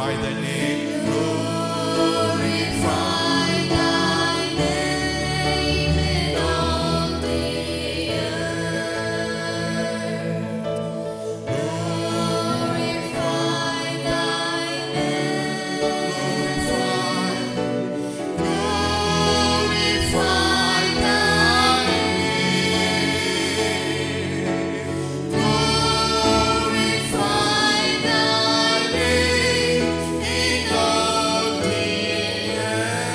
glorify thy name. Glorify thy name in all the earth. Glorify thy name. Glorify thy name. Glorify thy name in all the earth.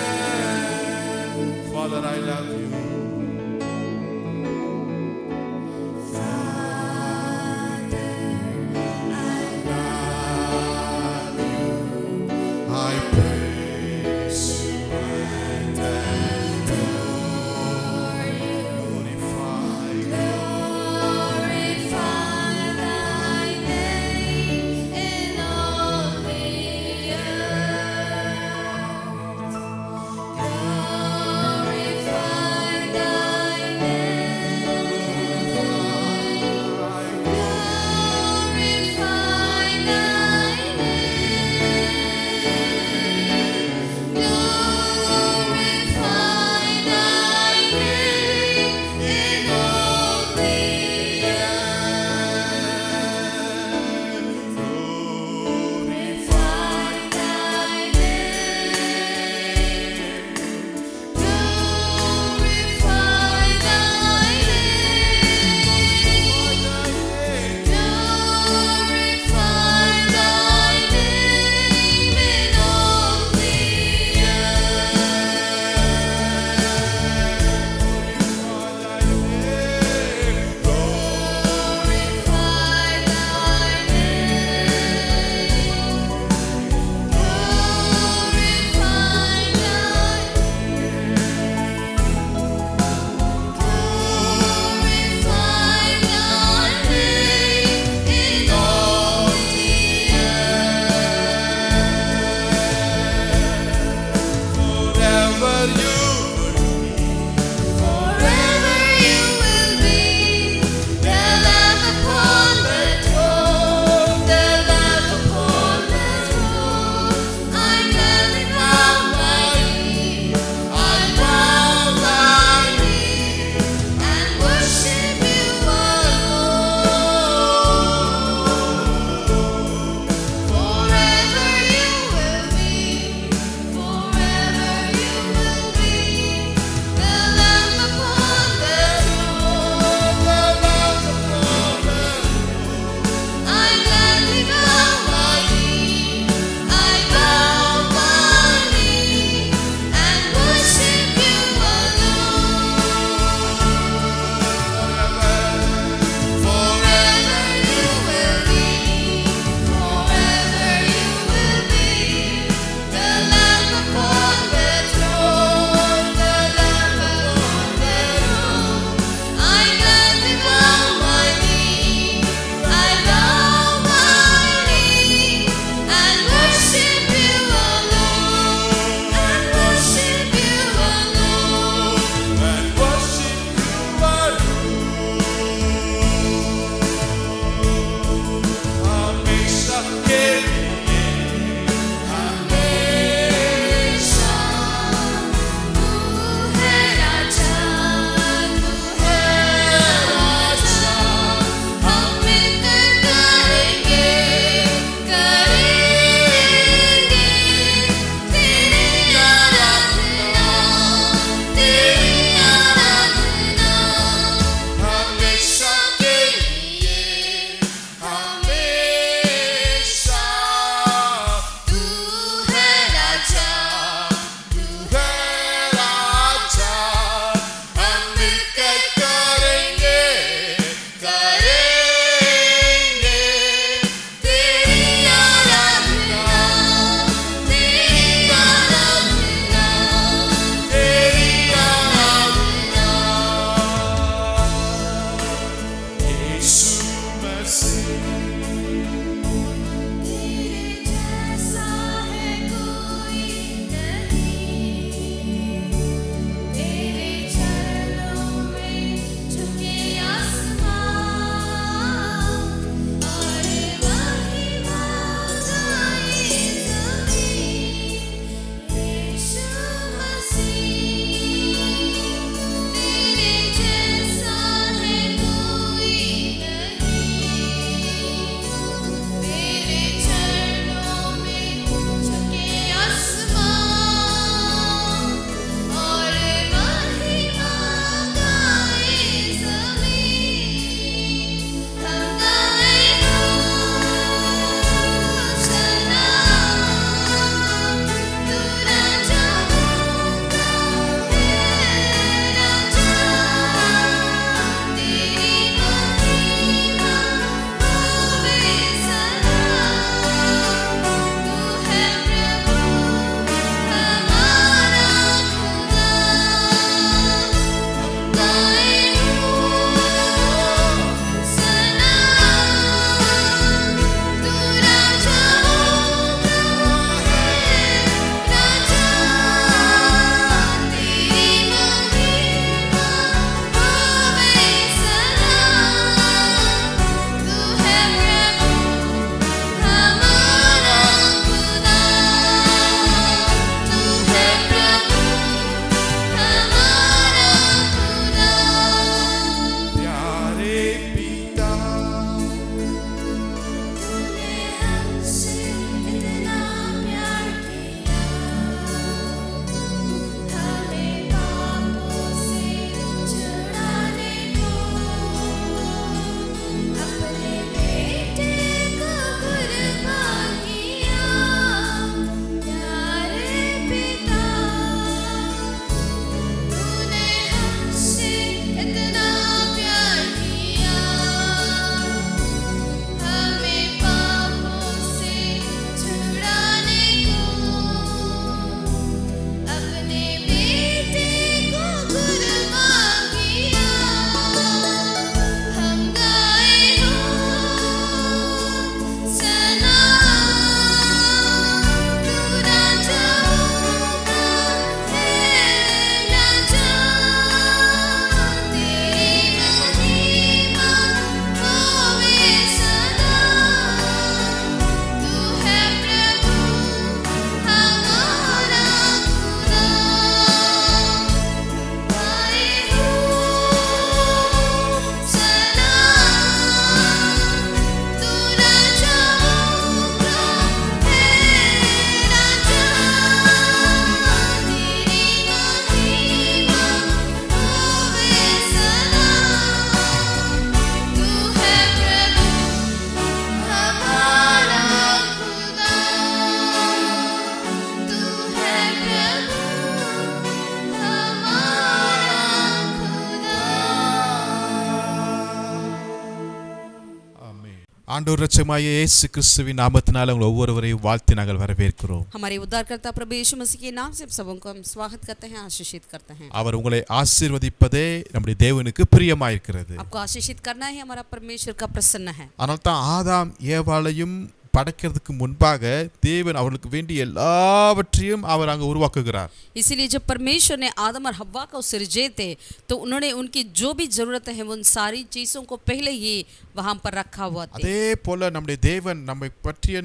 ஆண்டவர் இரட்சகமாகிய இயேசு கிறிஸ்துவின் நாமத்தினால உங்கள் ஒவ்வொருவரையும் வாழ்த்தி நாங்கள் வரவேற்கிறோம். हमारे उद्धारकर्ता प्रभु यीशु मसीह के नाम से आप सबों को हम स्वागत करते हैं, आशीषित करते हैं। அவர் உங்களை ஆசீர்வதிப்பதே நம்முடைய தேவனுக்கு பிரியமாயிருக்கிறது. आपको आशीषित करना ही हमारा परमेश्वर का प्रसन्न है। அதனால தான் ஆதாம் ஏவாளையும் படைக்கிறதுக்கு முன்பாக தேவன் அவர்களுக்கு வேண்டிய எல்லாவற்றையும் அவர் அங்க உருவாக்குகிறார். इसीलिए जब परमेश्वर ने आदम और हव्वा को सृजे थे तो उन्होंने उनकी जो भी जरूरत है उन सारी चीजों को पहले ही वहां पर रखा हुआ था। அதே போல நம்முடைய தேவன் நம்மை பற்றிய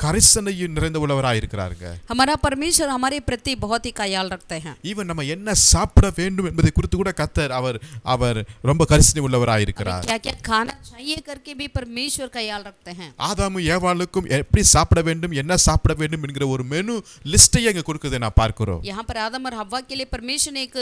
கரிசனையும் நிறைந்தவராய் இருக்கிறாருங்க. हमारा परमेश्वर हमारे प्रति बहुत ही ख्याल रखते हैं। ஈவன் நம்ம என்ன சாப்பிட வேண்டும் என்பதை குறித்து கூட கர்த்தர் அவர் ரொம்ப கரிசனை உள்ளவராய் இருக்கிறார். क्या क्या खाना चाहिए करके भी परमेश्वर ख्याल रखते हैं। ஆதாமும் ஏவாளுக்கும் எப்படி சாப்பிட வேண்டும் என்ன சாப்பிட வேண்டும் என்கிற ஒரு மெனு லிஸ்டை அங்க கொடுக்கிறதை நான் பார்க்கிறோம். यहाँ पर आदम और हव्वा के लिए परमेश्वर ने एक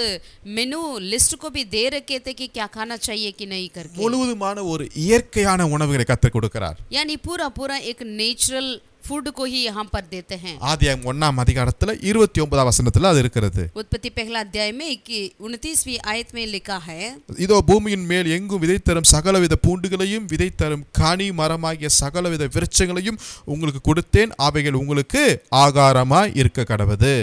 मेनू लिस्ट को भी दे रखे थे कि क्या खाना चाहिए कि नहीं करके। முழுவதுமான ஒரு இயற்கையான உணவுகளை கர்த்தர் கொடுக்கிறார். यानी पूरा पूरा एक नेचुरल फूड को ही यहाँ पर देते हैं। ஆதியாகமம் 1ஆம் அதிகாரத்துல 29ஆம் வசனத்துல அது இருக்கிறது. उत्पत्ति पहला अध्याय में 29वीं आयत में लिखा है, இதோ பூமியின் மேல் எங்கும் விதைத்தரும் சகலவித பூண்டுகளையும் விதைத்தரும் கனி மரமாகிய சகலவித விருட்சங்களையும் உங்களுக்கு கொடுத்தேன், அவைகள் உங்களுக்கு ஆகாரமாய் இருக்க கடவது.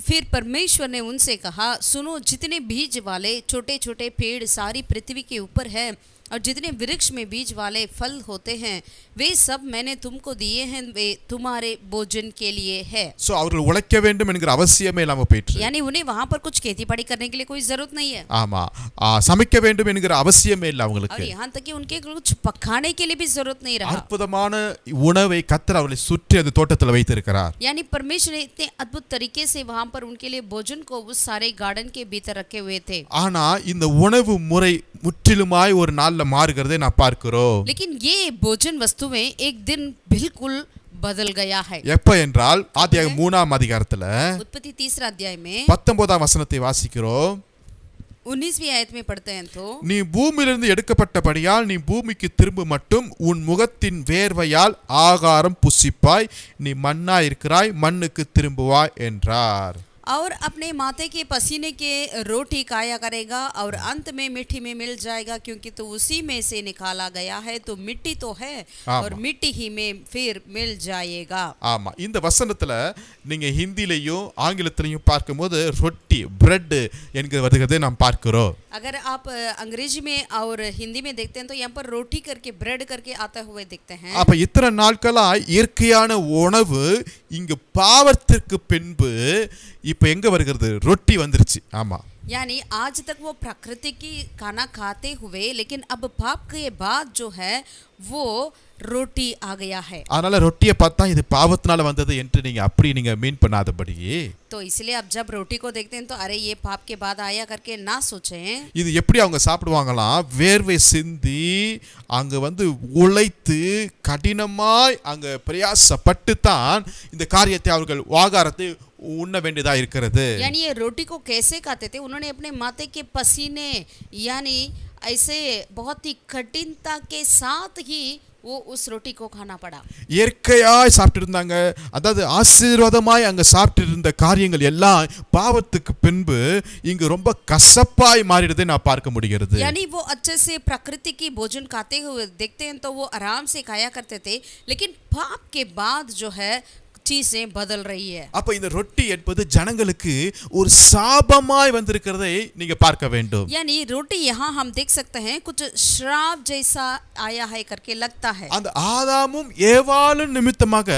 फिर परमेश्वर ने उनसे कहा, सुनो, जितने बीज वाले छोटे छोटे पेड़ सारी पृथ्वी के ऊपर है और जितने वृक्ष में बीज वाले फल होते हैं वे सब मैंने तुमको दिए हैं, वे तुम्हारे भोजन के लिए है। சோ அவர்கள் உழைக்க வேண்டும் என்கிற அவசியமே இல்லாம போயிற்று. यानी उन्हें वहां पर कुछ खेती बाड़ी करने के लिए कोई जरूरत नहीं है। ஆமா, சமைக்க வேண்டும் என்கிற அவசியமே இல்ல அவங்களுக்கு. और यहाँ तक कि उनके कुछ पकाने के लिए भी जरूरत नहीं रहा। அற்புதமான உணவை கர்த்தர் அவர்களை சுற்றி அந்த தோட்டத்தில் வைத்திருக்கிறார். यानी परमेश्वर ने इतने अद्भुत तरीके से वहां पर उनके लिए भोजन को उस सारे गार्डन के भीतर रखे हुए थे। ஆனா இந்த உணவு முறை முற்றிலுமாய் ஒரு நாள்ல மாறுகிறதை நான் பார்க்கிறோம். लेकिन ये भोजन वस्तुएं एक दिन बिल्कुल बदल गया है। எப்ப என்றால் ஆதியாகமம் 3ஆம் அதிகாரத்துல उत्पत्ति 3 अध्याय में 19ஆம் வசனத்தை வாசிக்கிறோம். 19वीं आयत में पढ़ते हैं तो, நீ பூமியிலிருந்து எடுக்கப்பட்டபடியால் நீ பூமிக்கு திரும்ப மட்டும் உன் முகத்தின் வேர்வையால் ஆகாரம் புசிப்பாய், நீ மண்ணாய் இருக்கிறாய், மண்ணுக்கு திரும்புவாய் என்றார். और अपने माथे के पसीने के रोटी खाया करेगा और अंत में मिट्टी में मिल जाएगा, क्योंकि तो उसी में से निकाला गया है, तो मिट्टी तो है और मिट्टी ही में फिर मिल जाएगा। ஆமா, இந்த வசனத்துல நீங்க ஹிந்திலையும் ஆங்கிலத்திலையும் பார்க்கும்போது ரொட்டி பிரெட் என்கிற வருகிறதை நாம் பார்க்கிறோம். अगर आप अंग्रेजी में और हिंदी में देखते हैं तो यहाँ पर रोटी करके ब्रेड करके आते हुए दिखते हैं। அப்ப இத்தனை நாட்களா இயற்கையான உணவு இங்க பாவத்திற்கு பின்பு இப்ப எங்க வருகிறது? ரொட்டி வந்துருச்சு. ஆமா, यानी आज तक वो प्रकृति की खाना खाते हुए, लेकिन अब पाप के बाद जो है वो रोटी आ गया है। அதனால ரொட்டியை பார்த்தா இது பாவத்தினால வந்தது என்று நீங்க மீன் பண்ணாதபடி, तो इसलिए अब जब रोटी को देखते हैं तो अरे ये पाप के बाद आया करके ना सोचें। இது எப்படி அவங்க சாப்பிடுவாங்களாம்? வேர்வை சிந்தி அங்க உழைத்து கடினமாய் அங்க பிரயாசப்பட்டு தான் இந்த காரியத்தை அவர்கள் ஆகாரத்தை உண்ண வேண்டியதா இருக்கிறது. यानी ये रोटी को कैसे खाते थे? उन्होंने अपने माथे के पसीने यानी ऐसे बहुत ही कठिनता के साथ ही वो उस रोटी को खाना पड़ा। இயற்கையாய் சாப்பிட்டு இருந்தாங்க. அதாவது ஆசீர்வாதமாய் அங்க சாப்பிட்டு இருந்த காரியங்கள் எல்லாம் பாவத்துக்கு பின்பு இங்கு ரொம்ப கசப்பாய் மாறிடுதை நான் பார்க்க முடிகிறது. यानी वो अच्छे से प्रकृति की भोजन खाते हुए देखते हैं तो वो आराम से खाया करते थे, लेकिन पाप के बाद जो है चीजें बदल रही है। அப்ப இந்த ரொட்டி என்பது ஜனங்களுக்கு ஒரு சாபமாய் வந்திருக்கிறதை நீங்க பார்க்க வேண்டும். यानी रोटी यहाँ हम देख सकते हैं कुछ श्राप जैसा आया है करके लगता है। அந்த ஆதாமும் ஏவாளும் நிமித்தமாக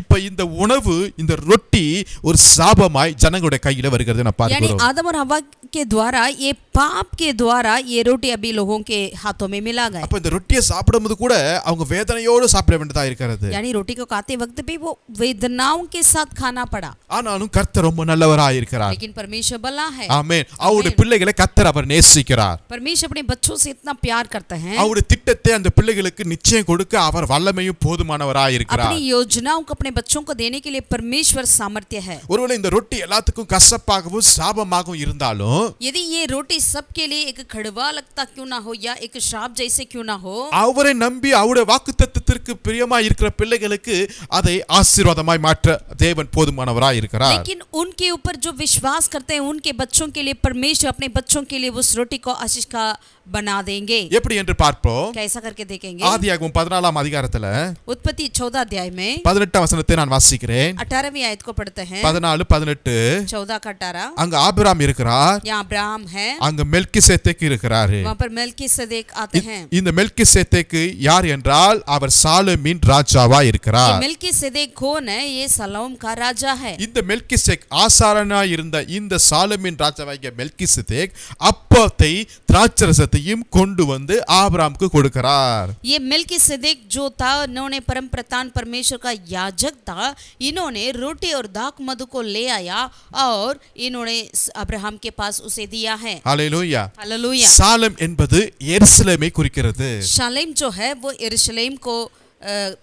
இப்ப இந்த உணவு இந்த ரொட்டி ஒரு சாபமாய் ஜனங்களுடைய கையில வருகிறது நான் பார்க்கிறோம். यानी आदम और हव्वा के द्वारा, ये पाप के द्वारा ये रोटी अभी लोगों के हाथों में मिला गया। அப்ப இந்த ரொட்டியை சாப்பிடும்போது கூட அவங்க வேதனையோடு சாப்பிட வேண்டியதா இருக்கிறது. यानी रोटी को खाते वक्त भी वो वेदनाओं के साथ खाना पड़ा। ஆனாலும் கர்த்தர் ரொம்ப நல்லவராய் இருக்கிறார். लेकिन परमेश्वर भला है। ஆமென். அவருடைய பிள்ளைகளை கர்த்தர் அவர் நேசிக்கிறார். परमेश्वर अपने बच्चों से इतना प्यार करते हैं। அவருடைய திட்டத்தை அந்த பிள்ளைகளுக்கு நிச்சயம் கொடுக்க அவர் வல்லமையும் போதுமானவராய் இருக்கிறார். अपनी योजनाओं को अपने बच्चों को देने के लिए परमेश्वर सामर्थ्य है। ஒருவேளை இந்த ரொட்டி எல்லாத்துக்கும் கசப்பாகவும் சாபமாகவும் இருந்தாலும், यदि ये रोटी सबके लिए एक कड़वा लगता क्यों ना हो या एक श्राप जैसे क्यों ना हो, அவரை நம்பி அவருடைய வாக்குத்தத்தத்திற்கு பிரியமாய் இருக்கிற பிள்ளைகளுக்கு அதை ஆசீர்வாதமாய் மாற்ற தேவன் போதுமானவராய் இருக்கிறார். लेकिन उनके ऊपर जो विश्वास करते हैं उनके बच्चों के लिए परमेश्वर अपने बच्चों के लिए उस रोटी को आशीष का बना देंगे. எப்படி என்று பார்ப்போம். कैसा करके देखेंगे? ஆதியாகமம் 14ஆம் அதிகாரத்துல उत्पत्ति 14 अध्याय में 18ஆம் வசனத்தை நான் வாசிக்கிறேன். 18वीं आयत को पढ़ते हैं. 14 18 14 का 18. அங்க ஆபிரகாம் இருக்கிறார், यहाँ अब्राहम है, அங்க மெல்கிசேதேக் இருக்கிறாரு. वहाँ पर मेल्कीसेदेक आते हैं. இந்த மெல்கிசேதேக்கு யார் என்றால் அவர் சாலேமின் ராஜாவா ये இருக்கிறார். मेल्कीसेदेक कौन है? ये सलोम का राजा है. இந்த மெல்கிசேதேக் ஆசாரனாய் இருந்த இந்த சாலேமின் ராஜாவாகிய மெல்கிசேதேக் அப்பத்தை திராட்சரசத்தையும் கொண்டு வந்து ஆபிரகாமுக்கு கொடுக்கிறார். ये मेल्कीसेदेक जो था, इन्होंने परम प्रधान परमेश्वर का याजक था, इन्होंने रोटी और दाख मधु को ले आया और इन्होंने अब्राहम के पास उसे दिया है. ஹல்லேலூயா. हालेलुया. சாலேம் என்பது எருசலேமை குறிக்கிறது. शालेम जो है वो यरूशलेम को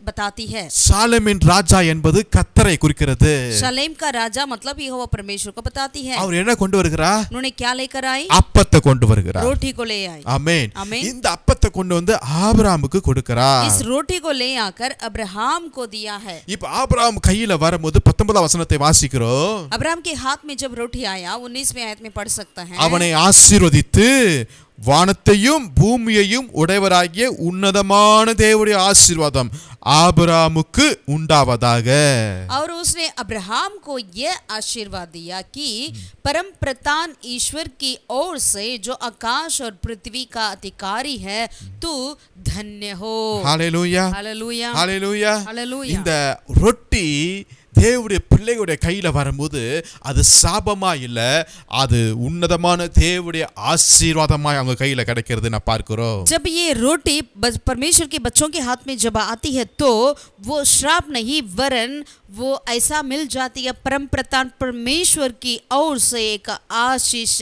बताती है. சாலேமின் ராஜா என்பது கர்த்தரை குறிக்கிறது. शालेम का राजा मतलब यहोवा परमेश्वर को बताती है. அவர் என்ன கொண்டு வருகிறார்? उन्होंने क्या लेकर आई? அப்பத்தை கொண்டு வருகிறார். रोटी को ले आई. ஆமென். आमीन. இந்த அப்பத்தை கொண்டு வந்து ஆபிரகாமுக்கு கொடுக்கிறார். इस रोटी को ले आकर अब्राहम को दिया है. இப்ப ஆபிரகாம் கையில வரும்போது 19ஆம் வசனத்தை வாசிக்கிறோம். अब्राहम के हाथ में जब रोटी आया 19वें आयत में पढ़ सकता है. அவனை ஆசீர்வதித்து வானத்தையும் பூமியையும் உடையவராகிய உன்னதமான தேவனுடைய ஆசீர்வாதம் ஆபிரகாமுக்கு உண்டாவதாக. और उसने अब्राहम को यह आशीर्वाद दिया कि परम प्रधान ईश्वर की ओर से जो आकाश और पृथ्वी का अधिकारी है, तू धन्य हो. ஹல்லேலூயா. हालेलुया. ஹல்லேலூயா. हालेलुया. இந்த ரொட்டி தேவனுடைய பிள்ளைகளுடைய கையில வரும்போது அது சாபமா இல்ல, அது உன்னதமான தேவனுடைய ஆசீர்வாதமாய் அவங்க கையில கிடைக்கிறது நான் பார்க்கிறோம். जब ये रोटी परमेश्वर के बच्चों के हाथ में जब आती है तो वो श्राप नहीं वरन वो ऐसा मिल जाती है, परम प्रधान परमेश्वर की ओर से एक आशीष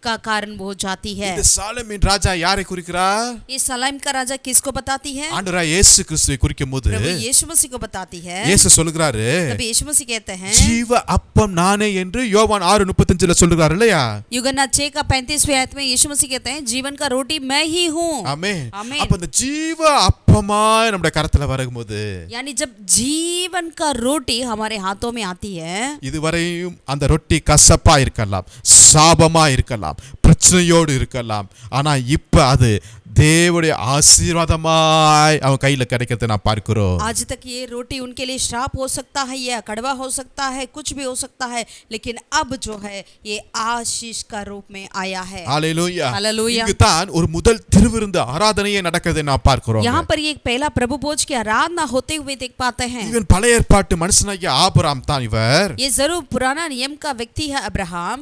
का कारण हो जाती है. இந்த சாலேமின் ராஜா யாரை குறிக்கிறார்? ये सलाम का राजा किसको बताती है? ஆண்டவராய் இயேசு கிறிஸ்துவை குறிக்கும்போது प्रभु यीशु मसीह को बताती है. இயேசு சொல்கிறாரு, तभी यीशु मसीह कहते हैं, ஜீவ அப்பம் நானே என்று யோவான் 6:35 சொல்றாரு இல்லையா? यूहन्ना 6 का 35वें आयत में यीशु मसीह कहते हैं, जीवन का रोटी मैं ही हूँ. ஆமென். ஆமென். அப்ப இந்த ஜீவ அப்பமாய் நம்முடைய கரத்துல வரும்போது, यानी जब जीवन का रोटी हमारे हाथों में आती है, இதுவரையும் அந்த ரொட்டி கசப்பா இருக்கலாம், சாபமா இருக்கலாம், பிரச்சனையோடு இருக்கலாம், ஆனா இப்ப அது தேவனுடைய ஆசீர்வாதமாய் அவன் கையில கிடைக்கிறதை நான் பார்க்கிறோம். आज तक ये रोटी उनके लिए श्राप हो सकता है या कड़वा हो सकता है, कुछ भी हो सकता है, लेकिन अब जो है ये आशीष का रूप में आया है. ஹல்லேலூயா. हालेलुया. இங்கு தான் ஒரு முதல் திருவிருந்து ஆராதனையை நடக்கிறதை நான் பார்க்கிறோம். यहाँ पर ये एक पहला प्रभु भोज की आराधना होते हुए देख पाते हैं. இவன் பழைய ஏற்பாட்டு மனுஷனாகிய ஆபிரகாம் தான் இவர். ये जरूर पुराना नियम का व्यक्ति है अब्राहम.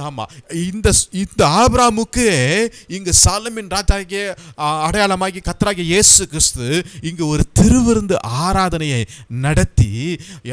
ஆமா, இந்த ஆபிரகாமுக்கு இங்கு சாலேமின் ராஜாகிய அடையாளமாகி கர்த்தராகிய இயேசு கிறிஸ்து இங்கு ஒரு திருவிருந்து ஆராதனையை நடத்தி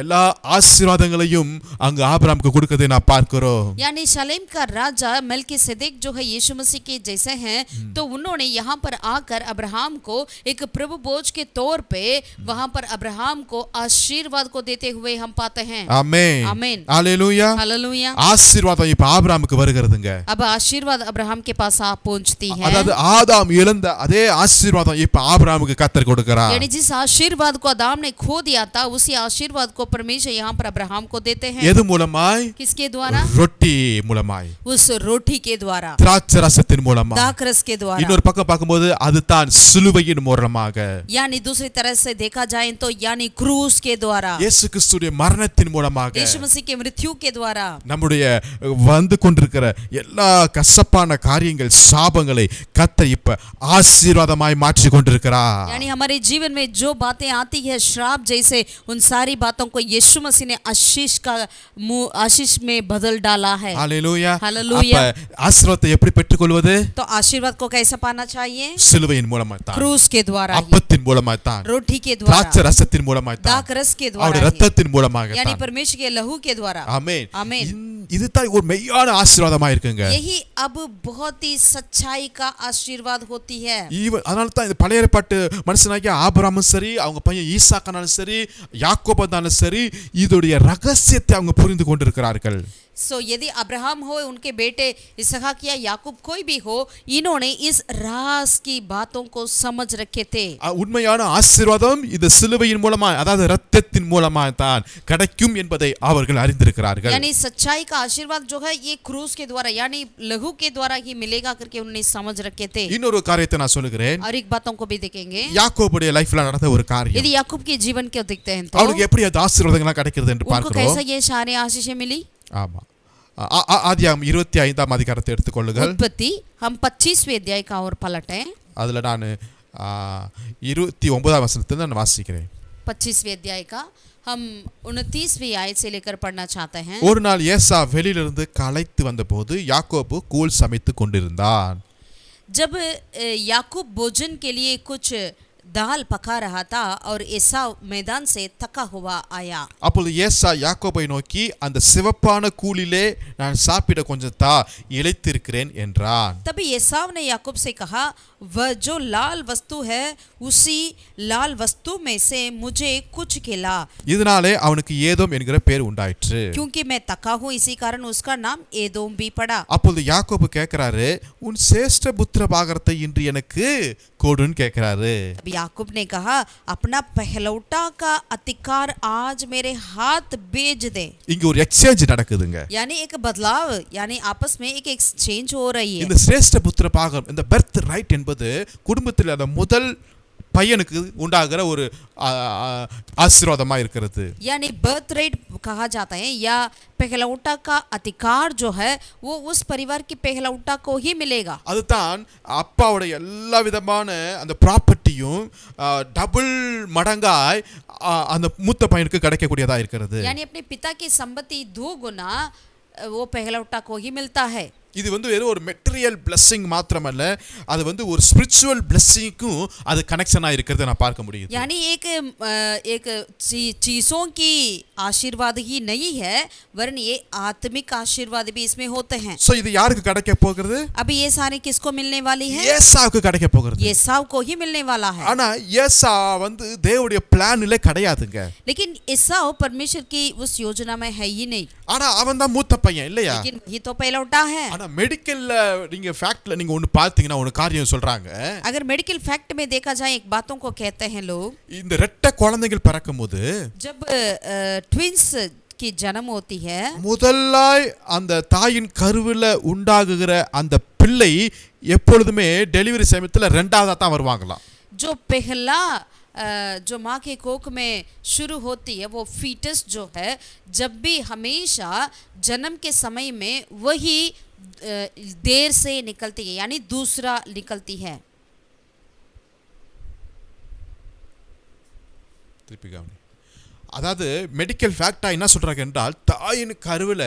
எல்லா ஆசீர்வாதங்களையும் அங்கு ஆபிரகாமுக்கு கொடுக்கதை நான் பார்க்கிறோம். यानी शालेम का राजा मेल्कीसेदेक जो है यीशु मसीह के जैसे हैं, तो उन्होंने यहाँ पर आकर अब्राहम को एक प्रभु भोज के तौर पे वहाँ पर अब्राहम को आशीर्वाद को देते हुए हम पाते हैं. ஆமென். आमीन. ஹல்லேலூயா. हालेलुया. ஆசீர்வாதம் இப்ப ஆபிரகாமுக்கு வருகிறதுங்க. अब आशीर्वाद अब्राहम के पास आ पहुंचती है. அதாவது ஆதாம் இழந்த அதே ஆசீர்வாதம் இப்ப ஆபிரகாமுக்கு கர்த்தர் கொடுக்கிறார். यानी जिस आशीर्वाद को आदम ने खो दिया था, उसी आशीर्वाद को परमेश्वर यहाँ पर अब्राहम को देते हैं. எது மூலமாய்? किसके द्वारा? ரொட்டி மூலமாய், उस रोटी के द्वारा, திராட்சரசத்தின் மூலமாய், दाखरस के द्वारा. இன்னொரு பக்கம் பார்க்கும்போது அது தான் சிலுவையின் மூலமாக, यानी दूसरी तरह से देखा जाए तो यानी क्रूस के द्वारा, இயேசு கிறிஸ்துவின் மரணத்தின் மூலமாக, यीशु मसीह के मृत्यु के द्वारा, நம்முடைய வந்து கொண்டிருக்கிற எல்லா கசப்பான காரியங்கள் சாபங்களை கர்த்தர் இப்ப ஆசீர்வாதமாய் மாற்றி கொண்டிருக்கிறார். यानी हमारे जीवन में जो बातें आती है श्राप जैसे, उन सारी बातों को यीशु मसीह ने आशीष में बदल डाला है. ஹல்லேலூயா. हालेलुया. அப்ப ஆசீர்வாதத்தை எப்படி பெற்றுக்கொள்வது? तो आशीर्वाद को कैसे पाना चाहिए? சிலுவையின் மூலமாய் தான், क्रूस के द्वारा ही, அப்பத்தின் மூலமாய் தான், रोटी के द्वारा, திராட்சரசத்தின் மூலமாய் தான், दाखरस के द्वारा அவருடைய ही, இரத்தத்தின் மூலமாக यानी தான். परमेश्वर के लहू के द्वारा. ஆமென். आमीन. இதுதான் ஒரு மெய்யான ஆசீர்வாதமா இருக்குங்க. यही अब बहुत ही सच्चाई का आशीर्वाद होती है. அதனால தான் இந்த பழைய ஏற்பாட்டு மனுஷனாகிய ஆபிரகாமும் சரி, அவங்க பையன் ஈசாக்கானாலும் சரி, யாக்கோபானாலும் சரி, இதோடைய ரகசியத்தை அவங்க புரிந்து கொண்டிருக்கிறார்கள். सो यदि अब्राहम हो, उनके बेटे इसहाक या याकूब कोई भी हो, इन्होंने इस राज की बातों को समझ रखे थे। உண்மையான ஆசீர்வாதம் இந்த சிலுவையின் மூலமா அதாவது இரத்தத்தின் மூலமா தான் கிடைக்கும் என்பதை அவர்கள் அறிந்திருக்கிறார்கள். यानी सच्चाई का आशीर्वाद जो है ये क्रूस के द्वारा यानी लहू के द्वारा ही मिलेगा करके उन्होंने समझ रखे थे। இன்னொரு காரியத்தை நான் சொல்லுகிறேன். और एक बातों को भी देखेंगे, யாக்கோபுடைய லைஃப்ல நடந்த ஒரு காரியம். यदि याकूब के जीवन को देखते हैं तो அவருக்கு எப்படி அந்த ஆசீர்வாதங்கள் கிடைக்கிறது என்று उनको பார்க்கிறோம். कैसा ये सारे आशीषें मिली। ஆமா. ஆதியாகமம் 25ஆம் அதிகாரத்தை எடுத்துக்கொள்ளுங்கள். उत्पत्ति हम 25वें अध्याय का और पलटें। அதுல நான் 29ஆம் வசனத்தை நான் வாசிக்கிறேன். 25वें अध्याय का हम 29वीं आयत से लेकर पढ़ना चाहते हैं। ஒரு நாள் ஏசா வெளியிலிருந்து களைத்து வந்தபோது யாக்கோபு கூழ் சமைத்து கொண்டிருந்தான். जब याकूब भोजन के लिए कुछ दाल पका रहा था और एसाव मैदान से थका हुआ आया। அப்பொழுது ஏசா யாக்கோபை நோக்கி அந்த சிவப்பான கூழிலே நான் சாப்பிட கொஞ்சம் தா, இளைத்திருக்கிறேன் என்றான். तभी एसाव ने याकूब से कहा, वह जो लाल वस्तु है उसी लाल वस्तु में से मुझे कुछ खिला। இதனாலே அவனுக்கு ஏதோம் என்கிற பேர் உண்டாயிற்று. क्योंकि मैं थका हूँ, इसी कारण उसका नाम एदोम भी पड़ा। அப்பொழுது யாக்கோபு கேட்கிறாரு, உன் சேஷ்ட புத்திர பாகத்தை இன்று எனக்கு கொடுன்னு கேட்கிறாரு. याकूब ने कहा, अपना पहलौटा का अधिकार आज मेरे हाथ भेज दे। இங்க ஒரு எக்ஸ்சேஞ்ச் நடக்குதுங்க. यानी एक बदलाव, यानी आपस में एक एक्सचेंज हो रही है। இந்த சிரேஷ்ட புத்திர பாகம், இந்த பர்த் ரைட் என்பது குடும்பத்தில் அந்த முதல் பையனுக்கு உண்டாகிற ஒரு ஆசீர்வாதமா இருக்கிறது. यानी बर्थ रेट कहा जाता है या पहलौटा का अधिकार जो है वो उस परिवार की पहलौटा को ही मिलेगा। அதுதான் அப்பாவோட எல்லா விதமான அந்த ப்ராப்பர்ட்டியும் டபுள் மடங்காய் அந்த மூத்த பையனுக்கு கிடைக்கக்கூடியதா இருக்கிறது. यानी अपने पिता की संपत्ति 2 गुना वो पहलौटा को ही मिलता है। இது வெறும் ஒரு மெட்டீரியல் பிளெஸிங் மாத்திரமல்ல, அது ஒரு ஸ்பிரிச்சுவல் பிளெஸிங்க்கும் அது கனெக்ஷனா இருக்கிறதை நான் பார்க்க முடியுது. यानी एक चीजों की आशीर्वाद ही नहीं है, वरन ये आत्मिक आशीर्वाद भी इसमें होते हैं। சோ இது யாருக்கு கிடைக்க போகிறது? अभी ये सारे किसको मिलने वाली है? ஏசாவுக்கு கிடைக்க போகிறது. एसाव को ही मिलने वाला है। ஆனா ஏசா தேவனுடைய பிளான்ல கிடையாதுங்க. लेकिन एसाव परमेश्वर की उस योजना में है ही नहीं। ஆனா அவன் தான் மூத்த பையன் இல்லையா? लेकिन ये तो पहलौटा है। ஆனா மெடிக்கல்ல நீங்க ஃபேக்ட்ல நீங்க ஒன்னு பாத்தீங்கன்னா ஒரு காரியம் சொல்றாங்க. अगर मेडिकल फैक्ट में देखा जाए एक बातों को कहते हैं लोग, இந்த இரட்டை குழந்தைகள் பிறக்கும்போது जब ट्विंस की जन्म होती है, முதலாய் அந்த தாயின் கருவில உண்டாகுகிற அந்த பிள்ளை எப்பொழுதுமே டெலிவரி சமயத்துல இரண்டாவதா தான் வருவாங்களாம். जो पहला जो माँ के कोख में शुरू होती है वो फीटस जो है जब भी हमेशा जन्म के समय में वही देर से निकलती है, यानी दूसरा निकलती है। அதாவது மெடிக்கல் ஃபேக்டா என்ன சொல்றாங்க என்றால், தாயின் கருவில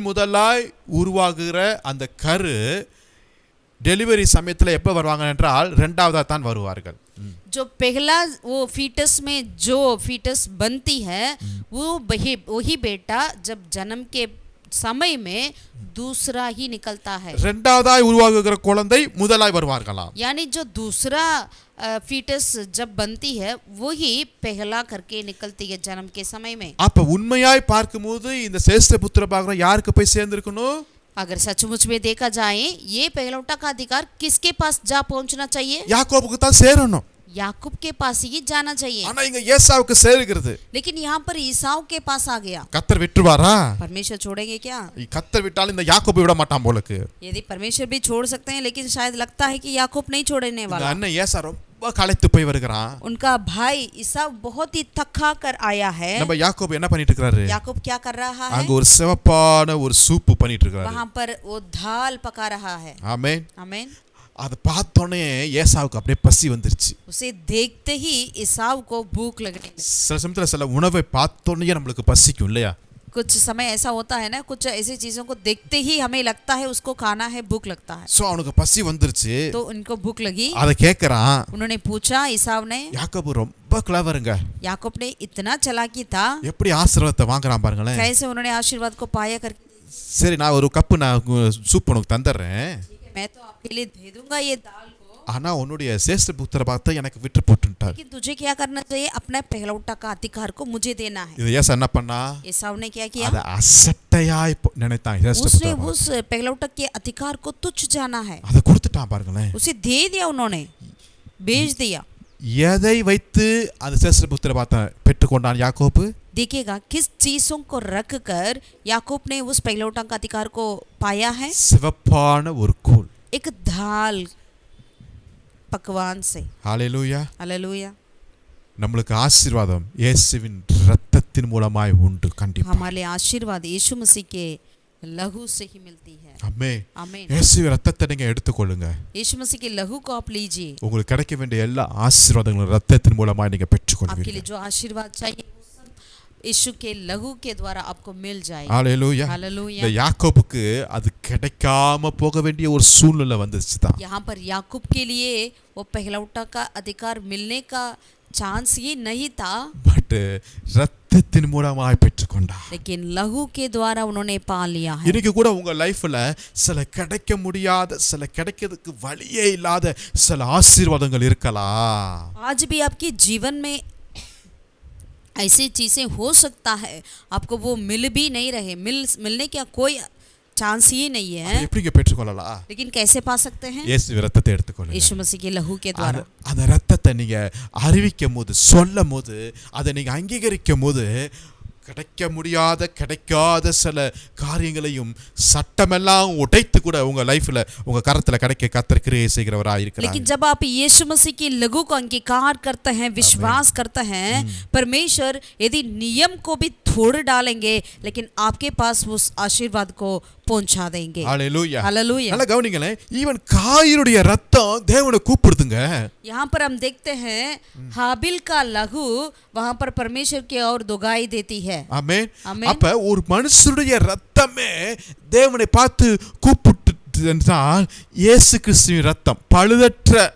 முதலாய் உருவாகுகிற அந்த கரு டெலிவரி சமயத்தில் எப்போ வருவாங்க என்றால் இரண்டாவதா தான் வருவார்கள். जो पहला वो फीटस में जो फीटस बनती है वो वही बेटा जब जन्म के समय में दूसरा ही निकलता है। இரண்டாவதாய் உருவாகுகிற குழந்தை முதலாய் வருவார்களாம். यानी जो दूसरा फीटस जब बनती है वही पहला करके निकलती है जन्म के समय में। அப்ப உண்மையாய் பார்க்கும்போது இந்த சேஷ்ட புத்திர பாகம் யாருக்கு போய் சேர்ந்திருக்கணும்? अगर सचमुच में देखा जाए ये पहलौटा का अधिकार किसके पास जा पहुंचना चाहिए? யாக்கோபுக்கு தான் சேரணும். याकूब के पास ही जाना चाहिए। ஆனா இங்க ஏசாவுக்கு சேருகிறது. लेकिन यहाँ पर ईसाव के पास आ गया। கர்த்தர் விட்டுவாரா? परमेश्वर छोड़ेंगे क्या? கர்த்தர் விட்டாலும் இந்த யாக்கோபை விட மாட்டான் போலக்கு. यदि परमेश्वर भी छोड़ सकते हैं, लेकिन शायद लगता है कि याकूब नहीं छोड़ने वाला। அண்ணன் ஏசா ரொம்ப களைத்து போய் வருகிறான். उनका भाई ईसाव बहुत ही थका कर आया है। நம்ம யாக்கோபு என்ன பண்ணிட்டு இருக்காரு? याकूब क्या कर रहा है? அங்க ஒரு சிவப்பான ஒரு சூப் பண்ணிட்டு இருக்காரு. वहाँ पर वो दाल पका रहा है। ஆமென். आमीन। அதை பார்த்தோன்னே ஏசாவுக்கு அப்படியே பசி வந்துருச்சு. उसे देखते ही ईसाव को भूख लगने लगी। சில சமயத்துல சில உணவை பார்த்தோன்னே நம்மளுக்கு பசிக்கும் இல்லையா? कुछ समय ऐसा होता है ना, कुछ ऐसी चीजों को देखते ही हमें लगता है उसको खाना है, भूख लगता है। சோ அவனுக்கு பசி வந்துருச்சு. तो उनको भूख लगी। அதை கேக்குறான். उन्होंने पूछा ईसाव ने। யாக்கோபு ரொம்ப கிளவருங்க. याकूब ने इतना चालाकी था, எப்படி ஆசீர்வாதத்தை வாங்குறான் பாருங்களேன். कैसे उन्होंने आशीर्वाद को पाया कर। சரி நான் ஒரு கப்பு நான் சூப் உனக்கு தந்துடுறேன். मैं तो आपके लिए दे दूंगा ये दाल को। ஆனா உன்னுடைய சேஷ்ட புத்திர பாகத்தை எனக்கு விட்டு போட்டுட்டார். लेकिन तुझे क्या करना चाहिए, अपना पहलौठा का अधिकार को मुझे देना है। இது ஏசா என்ன பண்ணா? एसाव ने क्या किया, அத அசட்டையாய் நினைத்தான். சேஷ்ட उसने புத்திர उस पहलौठा के अधिकार को तुच्छ जाना है, அதை கொடுத்துட்டான் பாருங்களேன். उसे दे दिया, उन्होंने बेच दिया। எதை வைத்து அந்த சேஷ்ட புத்திர பாகத்தை பெற்றுக்கொண்டான் யாக்கோபு? देखिएगा किस चीजों को रख कर याकूब ने उस पहलौठा का अधिकार को पाया है, சிவப்பான ஒரு கூழ். एक दाल पकवान से। ஹalleluya. हालेलुया। நம்மளுக்கு ஆசீர்வாதம் இயேசுவின் இரத்தத்தின் மூலமாய் உண்டு கண்டிப்பா. हमारे लिए आशीर्वाद यीशु मसीह के लहू से ही मिलती है। ஆமென். आमीन। இயேசுவின் இரத்தத்தை நீங்க எடுத்துக்கொள்ளுங்க. यीशु मसीह के लहू को आप लीजिए, உங்களுக்கு கிடைக்க வேண்டிய எல்லா ஆசீர்வாதங்களும் இரத்தத்தின் மூலமாய் நீங்க आपके பெற்றுக்கொள்வீங்க. लिए जो आशीर्वाद चाहिए वो सब यीशु के लहू के द्वारा आपको मिल जाएगा। ஹalleluya. हालेलुया। இந்த யாக்கோபுக்கு அது கிடைக்காம போக வேண்டிய ஒரு சூழ்நிலை வந்துச்சு தான். यहाँ पर याकूब के लिए वो पहलौठा का अधिकार मिलने का चांस ही नहीं था, பட் இரத்தத்தின் மூலமாய் பெற்றுக்கொண்டார். लेकिन लहू के द्वारा उन्होंने पा लिया है। இன்னைக்கு கூட உங்க லைஃப்ல சில கிடைக்க முடியாத, சில கிடைக்கிறதுக்கு வழியே இல்லாத சில ஆசீர்வாதங்கள் இருக்கலாம். आज भी आपके जीवन में ऐसी चीजें हो सकता है, आपको वो मिल भी नहीं रहे, मिलने का कोई चांस ही नहीं है, அதை எப்படிங்க பெற்றுக்கொள்ளலாம்? लेकिन कैसे पा सकते हैं, இயேசு இரத்தத்தை எடுத்துக்கொள்ளுங்க. यीशु मसीह के लहू के द्वारा। அந்த இரத்தத்தை நீங்க அறிவிக்கும் போது, சொல்லும் போது, அதை நீங்க அங்கீகரிக்கும் போது கிடைக்க முடியாத, கிடைக்காத சில காரியங்களையும் சட்டமெல்லாம் உடைத்து கூட உங்க லைஃப்ல உங்க கரத்துல கிடைக்க கர்த்தர் கிரியை செய்கிறவராய் இருக்கிறார். लेकिन जब आप यीशु मसीह के लहू को अंगीकार करते हैं, विश्वास करते हैं, परमेश्वर यदि नियम को भी थोड़ डालेंगे, लेकिन आपके पास उस आशीर्वाद को पहुंचा देंगे। ஹalleluya. हालेलुया। நல்லா கவனிங்களேன். ஈவன் காயினுடைய ரத்தம் தேவனை கூப்பிடுதுங்க. यहाँ पर हम देखते हैं हाबिल का लहू वहां पर परमेश्वर की ओर दुहाई देती है। ஆமென். ஆமென். அப்ப ஒரு மனுஷனுடைய ரத்தமே தேவனை பார்த்து கூப்பிட்டு என்றால் இயேசு கிறிஸ்துவின் ரத்தம், பழுதற்ற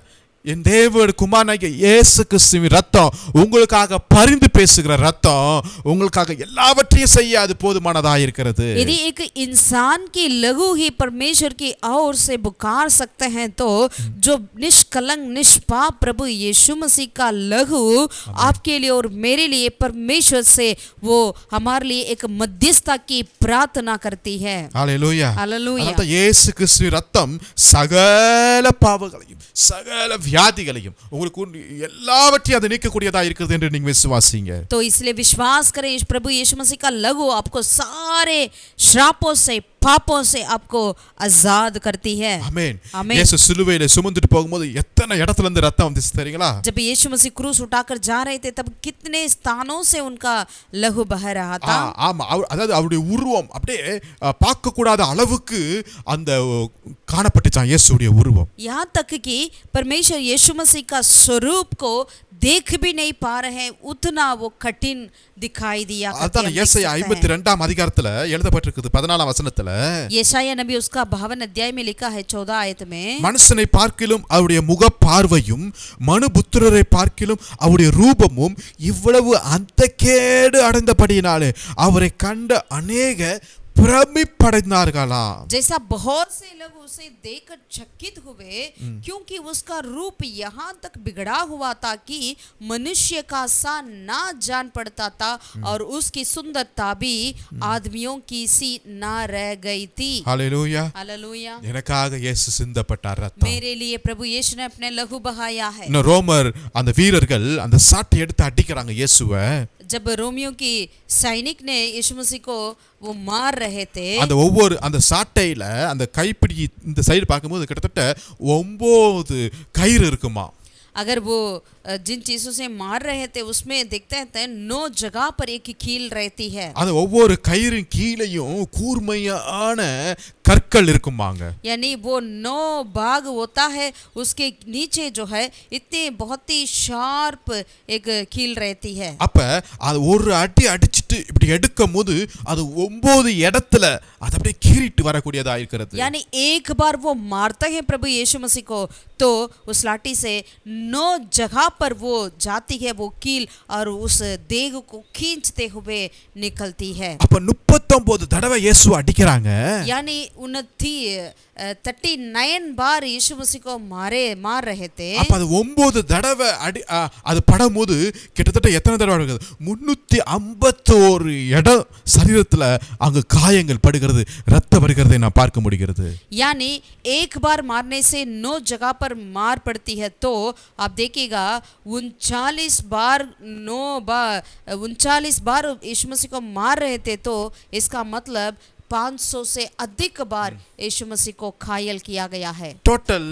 என் தேவனுடைய குமாரனாகிய இயேசு கிறிஸ்துவின் ரத்தம், உங்களுக்காக பரிந்து பேசுகிற ரத்தம், உங்களுக்காக எல்லாவற்றையும் செய்ய அது போதுமானதாக இருக்கிறது. यदि एक इंसान की लहू ही परमेश्वर की ओर से पुकार सकते हैं, तो जो निष्कलंक निष्पाप प्रभु यीशु मसीह का लहू आपके लिए और मेरे लिए परमेश्वर से वो हमारे लिए एक मध्यस्थता की प्रार्थना करती है। ஹalleluya. हालेलुया। அந்த இயேசு கிறிஸ்துவின் ரத்தம் சகல பாவங்களையும், சகல வியாதிகளையும், உங்களுக்கு எல்லாவற்றையும் அது நீக்கக்கூடியதா இருக்கிறது என்று நீங்க விசுவாசிங்க. तो इसलिए विश्वास करें, प्रभु यीशु मसीह का लहू आपको सारे श्रापों से, पापों से आपको आजाद करती है। ஆமென். ஆமென்। இயேசு சிலுவையில சுமந்துட்டு போகும்போது எத்தனை இடத்துல இருந்து ரத்தம் வந்துச்சு தெரியுங்களா? जब यीशु मसीह क्रूस उठाकर जा रहे थे, तब कितने स्थानों से उनका लहू बह रहा था। ஆமா. அதாவது அவருடைய உருவம் அப்படியே பார்க்க கூடாத அளவுக்கு அந்த காணப்பட்டுச்சான் இயேசுடைய உருவம். यहाँ तक कि परमेश्वर यीशु मसीह का स्वरूप को देख भी नहीं पा रहे हैं, उतना वो कठिन दिखाई दिया। அதான் ஏசாயா 52 அதிகாரத்துல எழுதப்பட்டிருக்குது 14 வசனத்துல. यशाया नबी उसका 52 अध्याय में लिखा है 14 आयत में, மனுஷனை பார்க்கிலும் அவருடைய முக பார்வையும் மனுபுத்திரரை பார்க்கிலும் அவருடைய ரூபமும் இவ்வளவு அந்த கேடு அடைந்தபடியினாலே அவரை கண்ட அநேக பிரமிப்படைந்தார்களாம். जैसा बहुत से लोग उसे देखकर चकित हुए, क्योंकि उसका रूप यहाँ तक बिगड़ा हुआ था कि मनुष्य का सा ना जान पड़ता था, और उसकी सुंदरता भी आदमियों की सी ना रह गई थी। ஹalleluya. हालेलुया। எனக்காக இயேசு சிந்தப்பட்டார் ரத்தம். मेरे लिए प्रभु यीशु ने अपने लहू बहाया है। இன்னும் ரோமர் அந்த வீரர்கள் அந்த சாட்டை எடுத்து அடிக்கிறாங்க இயேசுவை. जब रोमियो की सैनिक ने यीशु मसीह को वो मार रहे थे, அந்த ஒவ்வொரு அந்த சாட்டையில அந்த கைப்பிடி இந்த சைடு பார்க்கும்போது கிட்டத்தட்ட 9 கயிறு இருக்குமா. अगर वो जिन चीजों से मार रहे थे उसमें देखते हैं 9 जगह पर एक कील रहती है। அந்த ஒவ்வொரு கயிறின் கீழையும் கூர்மையான கற்கள் இருக்குமாங்க. यानी वो 9 भाग होता है, उसके नीचे जो है इतने बहुत ही शार्प एक कील रहती है। அப்ப அது ஒரு அடி அடிச்சிட்டு இப்படி எடுக்கும் போது அது 9 இடத்துல அது அப்படியே கீறிட்டு வரக்கூடியதா இருக்கிறது. यानी एक बार वो मारते हैं प्रभु यीशु मसीह को, तो उस लाठी से 9 जगह पर वो जाती है वो कील, और उस देह को खींचते हुए निकलती है। அப்ப 39 தடவை இயேசு அடிக்கிறாங்க. यानी 39 बार यीशु मसीह को मार रहे थे। அப்ப அது 9 தடவை அது படும்போது கிட்டத்தட்ட எத்தனை தடவை இருக்குது? 351 இடம் சரீரத்துல அங்க காயங்கள் படுகிறது, ரத்தம் வருகிறதை நான் பார்க்க முடிகிறது. यानी एक बार मारने से 9 जगह पर मार पड़ती है, तो आप देखिएगा 39 बार यीशु मसीह को मार रहे थे, तो इसका मतलब 500 से अधिक बार यीशु मसीह को घायल किया गया है। டோட்டல்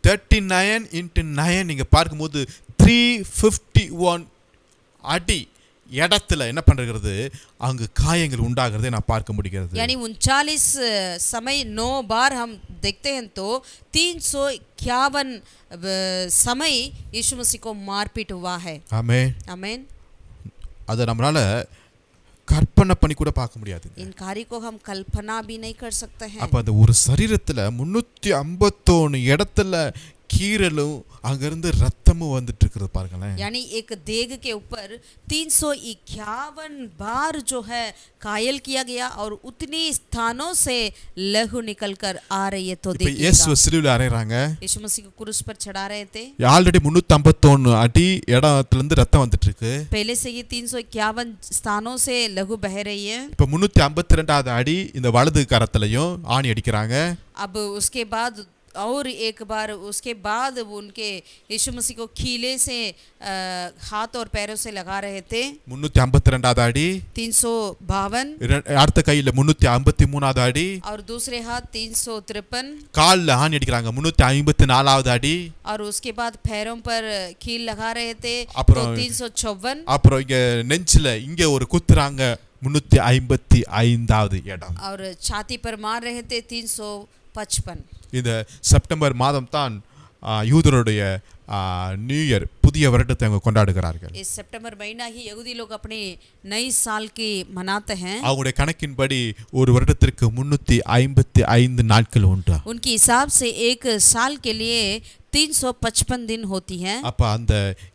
39 into 9 நீங்க பார்க்கும்போது 351 அடி இடத்துல என்ன பண்றது அங்கு காயங்கள் உண்டாகிறதை நான் பார்க்க முடிகிறது. यानी 39 समय 9 बार हम देखते हैं, तो 351 समय यीशु मसीह को मारपीट हुआ है। ஆமென். आमीन। அதை நம்மளால கற்பனை பண்ணி கூட பார்க்க முடியாது. इन कार्य को हम कल्पना भी नहीं कर सकते हैं। அப்ப அந்த ஒரு சரீரத்துல 351 இடத்துல கீறலும் அங்கிருந்து ரத்தமும் வந்துட்டு இருக்கிறது பாருங்களேன். यानी एक देग के ऊपर 351 बार जो है घायल किया गया और उतनी स्थानों से लहू निकलकर आ रही है। तो இப்ப இயேசு சிலுவையில அறையறாங்க. यीशु मसीह को क्रूस पर चढ़ा रहे थे। ஆல்ரெடி 351 அடி இடத்துல இருந்து ரத்தம் வந்துட்டு இருக்கு. पहले से ये 351 स्थानों से लहू बह रही है। இப்ப 352வது அடி இந்த வலது கரத்திலையும் ஆணி அடிக்கிறாங்க. अब उसके बाद और एक बार उसके बाद उनके यीशु मसीह को खीले से हाथ और पैरों से लगा रहे थे। 352வது அடி 352 அடுத்த கையில 353வது அடி और दूसरे हाथ 353 கால்ல ஆணி அடிக்கிறாங்க 354வது அடி और उसके बाद पैरों पर कील लगा रहे थे। तो அப்புறம் 354 அப்புறம் இங்க நெஞ்சில இங்க ஒரு குத்துறாங்க 355வது இடம். और छाती पर मार रहे थे 355। இந்த செப்டம்பர் மாதம் தான் யூதருடைய நியூ இயர் புதிய வருடத்தை அவங்க கொண்டாடுகிறார்கள். इस सितंबर महीना ही यहूदी लोग अपने नई साल की मनाते हैं। அவங்களுடைய கணக்கின்படி ஒரு வருடத்திற்கு 355 நாட்கள் உண்டு. उनके हिसाब से एक साल के लिए 355 दिन होती हैं। அப்ப அந்த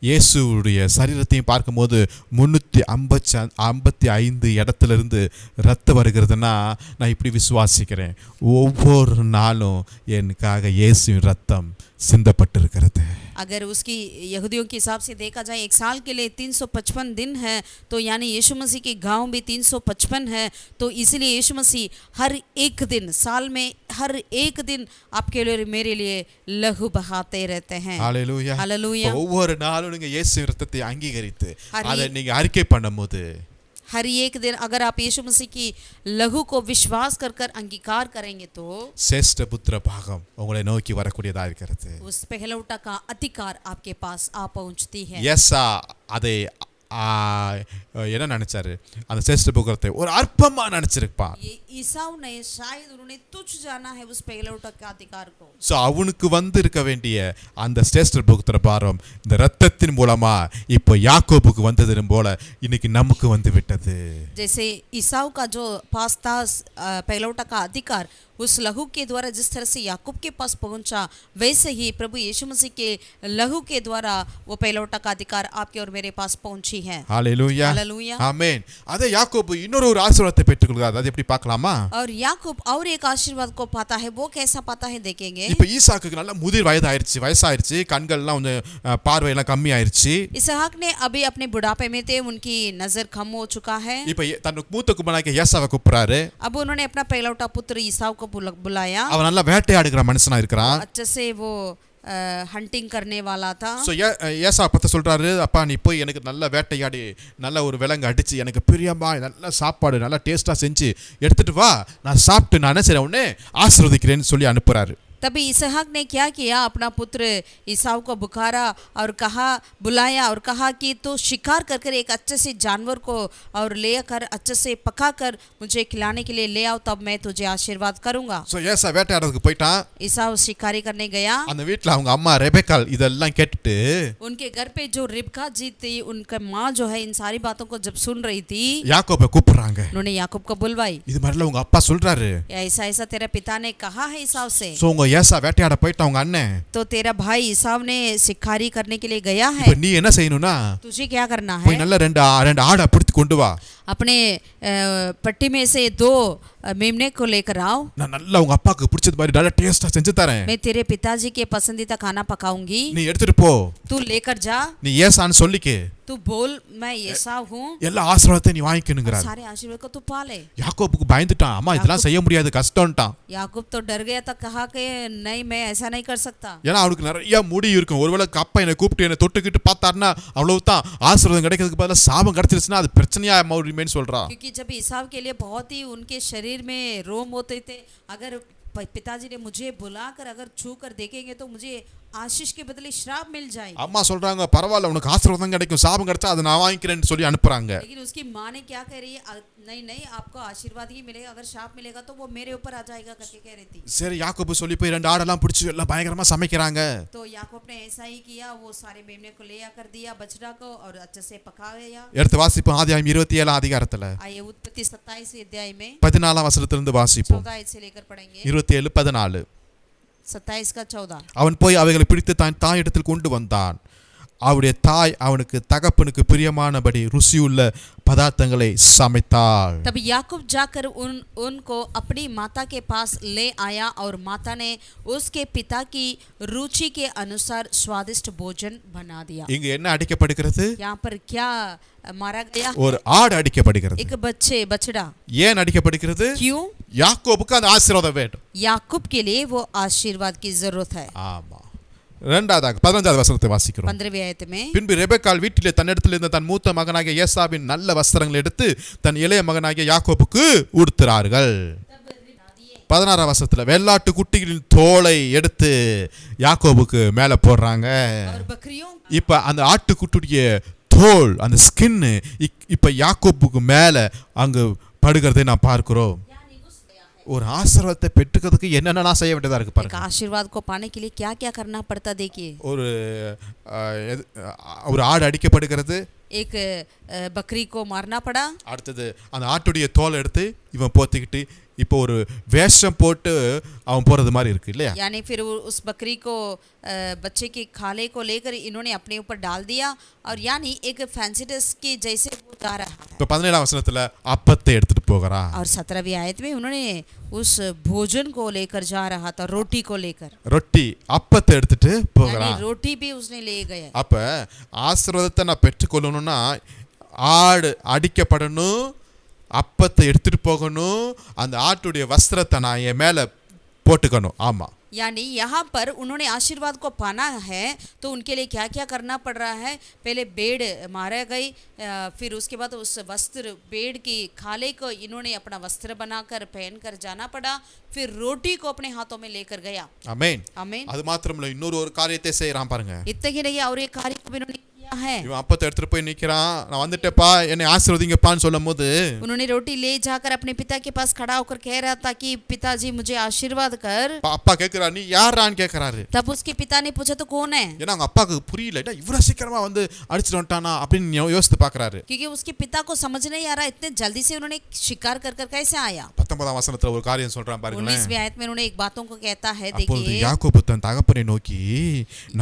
இயேசுவுடைய சரீரத்தையும் பார்க்கும்போது 355 இடத்துல இருந்து ரத்தம் வருகிறதுனா நான் இப்படி விசுவாசிக்கிறேன், ஒவ்வொரு நாளும் எனக்காக இயேசுவின் ரத்தம் சிந்தப்பட்டிருக்கிறது. अगर उसकी यहूदियों के हिसाब से देखा जाए एक साल के लिए 355 दिन है, तो यानी यीशु मसीह के गांव भी 355 है। तो इसलिए यीशु मसीह हर एक दिन साल में हर एक दिन आपके लिए मेरे लिए लहू बहाते रहते हैं। ஹல்லேலூயா. हालेलुया। ஒவ்வொரு நாளும் நீங்க இயேசுவின் ரத்தத்தை அங்கீகரித்து அதை நீங்க அறிக்கை பண்ணும்போது हर एक दिन अगर आप यीशु मसीह की लहू को विश्वास कर कर अंगीकार करेंगे, तो சேஷ்ட புத்திர பாகம் உங்களை நோக்கி வரக்கூடியதா இருக்கிறது. उस पहलौठा का अधिकार आपके पास आ पहुंचती है। ஏசா அதை என்ன நினைச்சாரு? அந்த சேஷ்ட புத்திரத்தை ஒரு அற்பமா நினைச்சிருப்பான். ये ईसाऊ ने शायद उन्होंने तुच्छ जाना है उस पहलौठा के अधिकार को। சோ அவனுக்கு வந்து இருக்க வேண்டிய அந்த சேஷ்ட புத்திர பாரம் இந்த ரத்தத்தின் மூலமா இப்போ யாக்கோபுக்கு வந்ததின் போல இன்னைக்கு நமக்கு வந்து விட்டது. जैसे ईसाऊ का जो पास था पहलौठा का अधिकार उस लहू के द्वारा जिस तरह से याकूब के पास पहुंचा, वैसे ही प्रभु यीशु मसीह के लहू के द्वारा वो पहलौठा का अधिकार आपके और मेरे पास पहुंची है। ஹல்லேலூயா. हालेलुया। ஆமென். அதே யாக்கோபு இன்னொரு ஆசீர்வாதத்தை பெற்றுக்கொள்கிறார். அது எப்படி பார்க்கலாமா? और याकूब और एक आशीर्वाद को पाता है, वो कैसा पाता है देखेंगे। இப்போ ஈசாக்குக்கு நல்ல முதிர் வயசாயிருச்சு, கண்கள்லாம் கொஞ்சம் பார்வையெல்லாம் கம்மி ஆயிருச்சு. इसहाक ने अभी अपने बुढ़ापे में थे, उनकी नजर कम हो चुका है। இப்போ தன் மூத்த குமாரனாகிய ஏசாவை கூப்பிடுறாரு. अब उन्होंने अपना पहलौठा पुत्र ईसाऊ को बुलाया। அவன் நல்லா வேட்டையாடுகிற மனுஷனா இருக்கிறான். अच्छे से वो हंटिंग करने वाला था। சோ ஏசா பத்த சொல்றாரு, அப்பா நீ போய் எனக்கு நல்ல வேட்டையாடி நல்ல ஒரு விலங்கு அடிச்சு எனக்கு பிரியமா நல்ல சாப்பாடு நல்லா டேஸ்டா செஞ்சு எடுத்துட்டு வா, நான் சாப்பிட்டு நான் என்ன செய்றேன் உடனே ஆசீர்வதிக்கிறேன்னு சொல்லி அனுப்புறாரு. तभी इसहाक ने क्या किया, अपना पुत्र ईसाऊ को बुखारा और बुलाया और कहा कि तो शिकार कर कर एक अच्छे से जानवर को और ले कर अच्छे से पका कर मुझे खिलाने के लिए ले आओ, तब मैं तुझे आशीर्वाद करूंगा। சோ ஏசா வேட்டையாடுறதுக்கு போயிட்டான். ईसाऊ शिकारी करने गया। அந்த வீட்ல அவங்க அம்மா ரெபெக்காள் இதெல்லாம் கேட்டுட்டு उनके घर पे जो रिबका जी थी, उनका माँ जो है इन सारी बातों को जब सुन रही थी, யாக்கோபை கூப்பிடுறாங்க. उन्होंने याकूब को बुलवाई। இது மாதிரில உங்க அப்பா சொல்றாரு, ऐसा ऐसा तेरे पिता ने कहा है ईसाऊ से। சோ உங்க ஏசா வேட்டையாட போயிட்டான் உங்க அண்ணன். तो तेरा भाई ईसाऊ ने शिकारी करने के लिए गया है। இப்போ நீ என்ன செய்யணும்னா तुझे क्या करना है, போய் நல்ல ரெண்டு ஆடை பிடித்து கொண்டு வா. अपने पट्टी में से 2 मेमने को लेकर आओ. நான் நல்லா உங்க அப்பாக்கு பிடிச்சது மாதிரி நல்லா டேஸ்டா செஞ்சு தரேன். मैं तेरे पिताजी के पसंदीदा खाना पकाऊंगी. நீ எடுத்துட்டு போ. तू लेकर जा. நீ ஏசான்னு சொல்லிக்கே. तू बोल मैं एसाव हूँ. எல்லா ஆசீர்வாதத்தையும் நீ வாங்கிக்கணுங்கிறார். सारे आशीर्वाद को तू पा ले. யாக்கோபுக்கு பயந்துட்டான். அம்மா இதெல்லாம் செய்ய முடியாது கஷ்டம்ட்டான். याकूब तो डर गया था, कहा कि नहीं मैं ऐसा नहीं कर सकता. ஏன்னா அவனுக்கு நிறைய முடி இருக்கும். ஒருவேளை அப்பா என்னை கூப்பிட்டு என்னை தொட்டுக்கிட்டு பார்த்தாருன்னா அவ்வளவுதான், ஆசீர்வாதம் கிடைக்கிறதுக்கு பதிலா சாபம் கிடைச்சிருச்சுன்னா அது பிரச்சனையா முடியுமேன்னு சொல்றான். क्योंकि जब ईसाव के लिए बहुत ही उनके शरीर में रोम होते थे, अगर पिताजी ने मुझे बुलाकर अगर छू कर देखेंगे तो मुझे आशीष के बदले श्राप मिल जाएगी. அம்மா சொல்றாங்க பரவாயில்ல உனக்கு ஆசீர்வாதம் கிடைக்கும், சாபம் கிடைச்சா அதை நான் வாங்கிக்கிறேன்னு சொல்லி அனுப்புறாங்க. लेकिन उसकी माँ ने क्या कह रही है, नहीं नहीं आपको आशीर्वाद ही मिलेगा, अगर श्राप मिलेगा तो वो मेरे ऊपर आ जाएगा करके कह रही थी. சரி யாக்கோபு சொல்லி போய் 2 ஆடெல்லாம் பிடிச்சி எல்லாம் பயங்கரமா சமைக்கிறாங்க. तो याकूब ने ऐसा ही किया, वो सारे मेमने को ले आकर दिया, बछड़ा को, और अच्छे से पकाया. எடுத்து வாசிப்போம் ஆதியாகமம் 27 அதிகாரத்துல आइए उत्पत्ति 27 अध्याय में 14 வசனத்திலிருந்து வாசிப்போம். 14 से लेकर पढ़ेंगे. 27:14. 27 का 14. அவன் போய் அவைகளை பிடித்து தான் தாயிடத்தில் கொண்டு வந்தான். அவருடைய தாய் அவனுக்கு தகப்பனுக்கு பிரியமானபடி ருசியுள்ள பதார்த்தங்களை சமைத்தாள். तब याकूब जाकर उनको अपनी माता के पास ले आया और माता ने उसके पिता की रुचि के अनुसार स्वादिष्ट भोजन बना दिया. இங்க என்ன அடிக்கப்படுகிறது? यहाँ पर क्या मारा गया? ஒரு ஆடு அடிக்கப்படுகிறது. एक बछड़ा. ஏன் அடிக்கப்படுகிறது? क्यों? யாக்கோபுக்கு அந்த ஆசீர்வாதம் வேண்டும். याकूब के लिए वो आशीर्वाद की जरूरत है. ஆமா. 15வது வசனத்தை வாசிக்கிறோம். 15वीं आयत में பின்பு ரெபெக்காள் வீட்டிலே தன்னிடத்தில் இருந்த தன் மூத்த மகனாகிய ஏசாவின் நல்ல வஸ்திரங்களை எடுத்து தன் இளைய மகனாகிய யாக்கோபுக்கு உடுத்துறார்கள். 16 வசனத்துல வெள்ளாட்டு குட்டிகளின் தோலை எடுத்து யாக்கோபுக்கு மேல போடுறாங்க. இப்ப அந்த ஆட்டுக்குட்டியுடைய தோல் அந்த ஸ்கின் இப்ப யாக்கோபுக்கு மேல அங்கு படுகிறதை நான் பார்க்கிறோம். ஒரு ஆசீர்வாதத்தை பெற்றுக்கிறதுக்கு என்னென்ன செய்ய வேண்டியதா இருக்கு பாருங்க. आशीर्वाद को पाने के लिए क्या क्या करना पड़ता देखिए. ஒரு ஆடு அடிக்கப்படுகிறது. एक बकरी को मारना पड़ा. அடுத்தது அந்த ஆட்டுடைய தோலை எடுத்து இவன் போத்திக்கிட்டு இப்போ ஒரு வேஷம் போட்டு அவன் போறது மாதிரி இருக்கு இல்லையா? यानी फिर उस बकरी को बच्चे के खाले को लेकर इन्होंने अपने ऊपर डाल दिया और यानी एक फैंसी ड्रेस के जैसे वो जा रहा है. இப்போ 17 वசனத்துல அப்பத்தை எடுத்துட்டு போகிறான். और 17वीं आयत में उन्होंने उस भोजन को लेकर जा रहा था, रोटी को लेकर. ரொட்டி அப்பத்தை எடுத்துட்டு போகிறான். यानी रोटी भी उसने ले गया. அப்ப ஆசீர்வாதத்தை நான் பெற்றுக்கொள்ளணும்னா ஆடு அடிக்கப்படணும், அப்பத்தை எடுத்துட்டு போகணும், அந்த ஆட்டுடைய வஸ்திரத்தை நான் என் மேல போட்டுக்கணும். ஆமா. यानी यहाँ पर उन्होंने आशीर्वाद को पाना है तो उनके लिए क्या क्या करना पड़ रहा है. पहले बेड़ मारा गई, फिर उसके बाद उस वस्त्र बेड़ की खाले को इन्होंने अपना वस्त्र बनाकर पहनकर जाना पड़ा. फिर रोटी को अपने हाथों में लेकर गया. ஆமென். आमीन. அது மாத்திரமல்ல இன்னொரு காரியத்தை செய்யறான் பாருங்க. इतना ही नहीं और एक कार्य को भी इन्होंने किया है. இவன் அப்பத்தை எடுத்துட்டு போய் நிக்கிறான். நான் வந்துட்டேப்பா என்னை ஆசீர்வதிங்கப்பான்னு சொல்லும்போது उन्होंने रोटी ले जाकर अपने पिता के पास खड़ा होकर कह रहा था कि पिताजी मुझे आशीर्वाद कर. அப்பா கேக்குறா நீ யாரான்னு கேக்குறாரு. तब उसके पिता ने पूछा तो कौन है. ஏன்னா அவங்க அப்பாக்கு புரியல, இவ்வளவு சீக்கிரமா வந்து அடிச்சிட்டு வந்துட்டானா அப்படின்னு யோசித்து பாக்குறாரு. क्योंकि उसके पिता को समझ नहीं आ रहा इतने जल्दी से उन्होंने शिकार कर कर कैसे आया. 19 வசனத்துல ஒரு காரியம் சொல்றான் பாருங்களேன். 19वीं आयत में उन्होंने एक बातों को कहता है. அப்பொழுது देखिए யாக்கோபு தன் தகப்பனை நோக்கி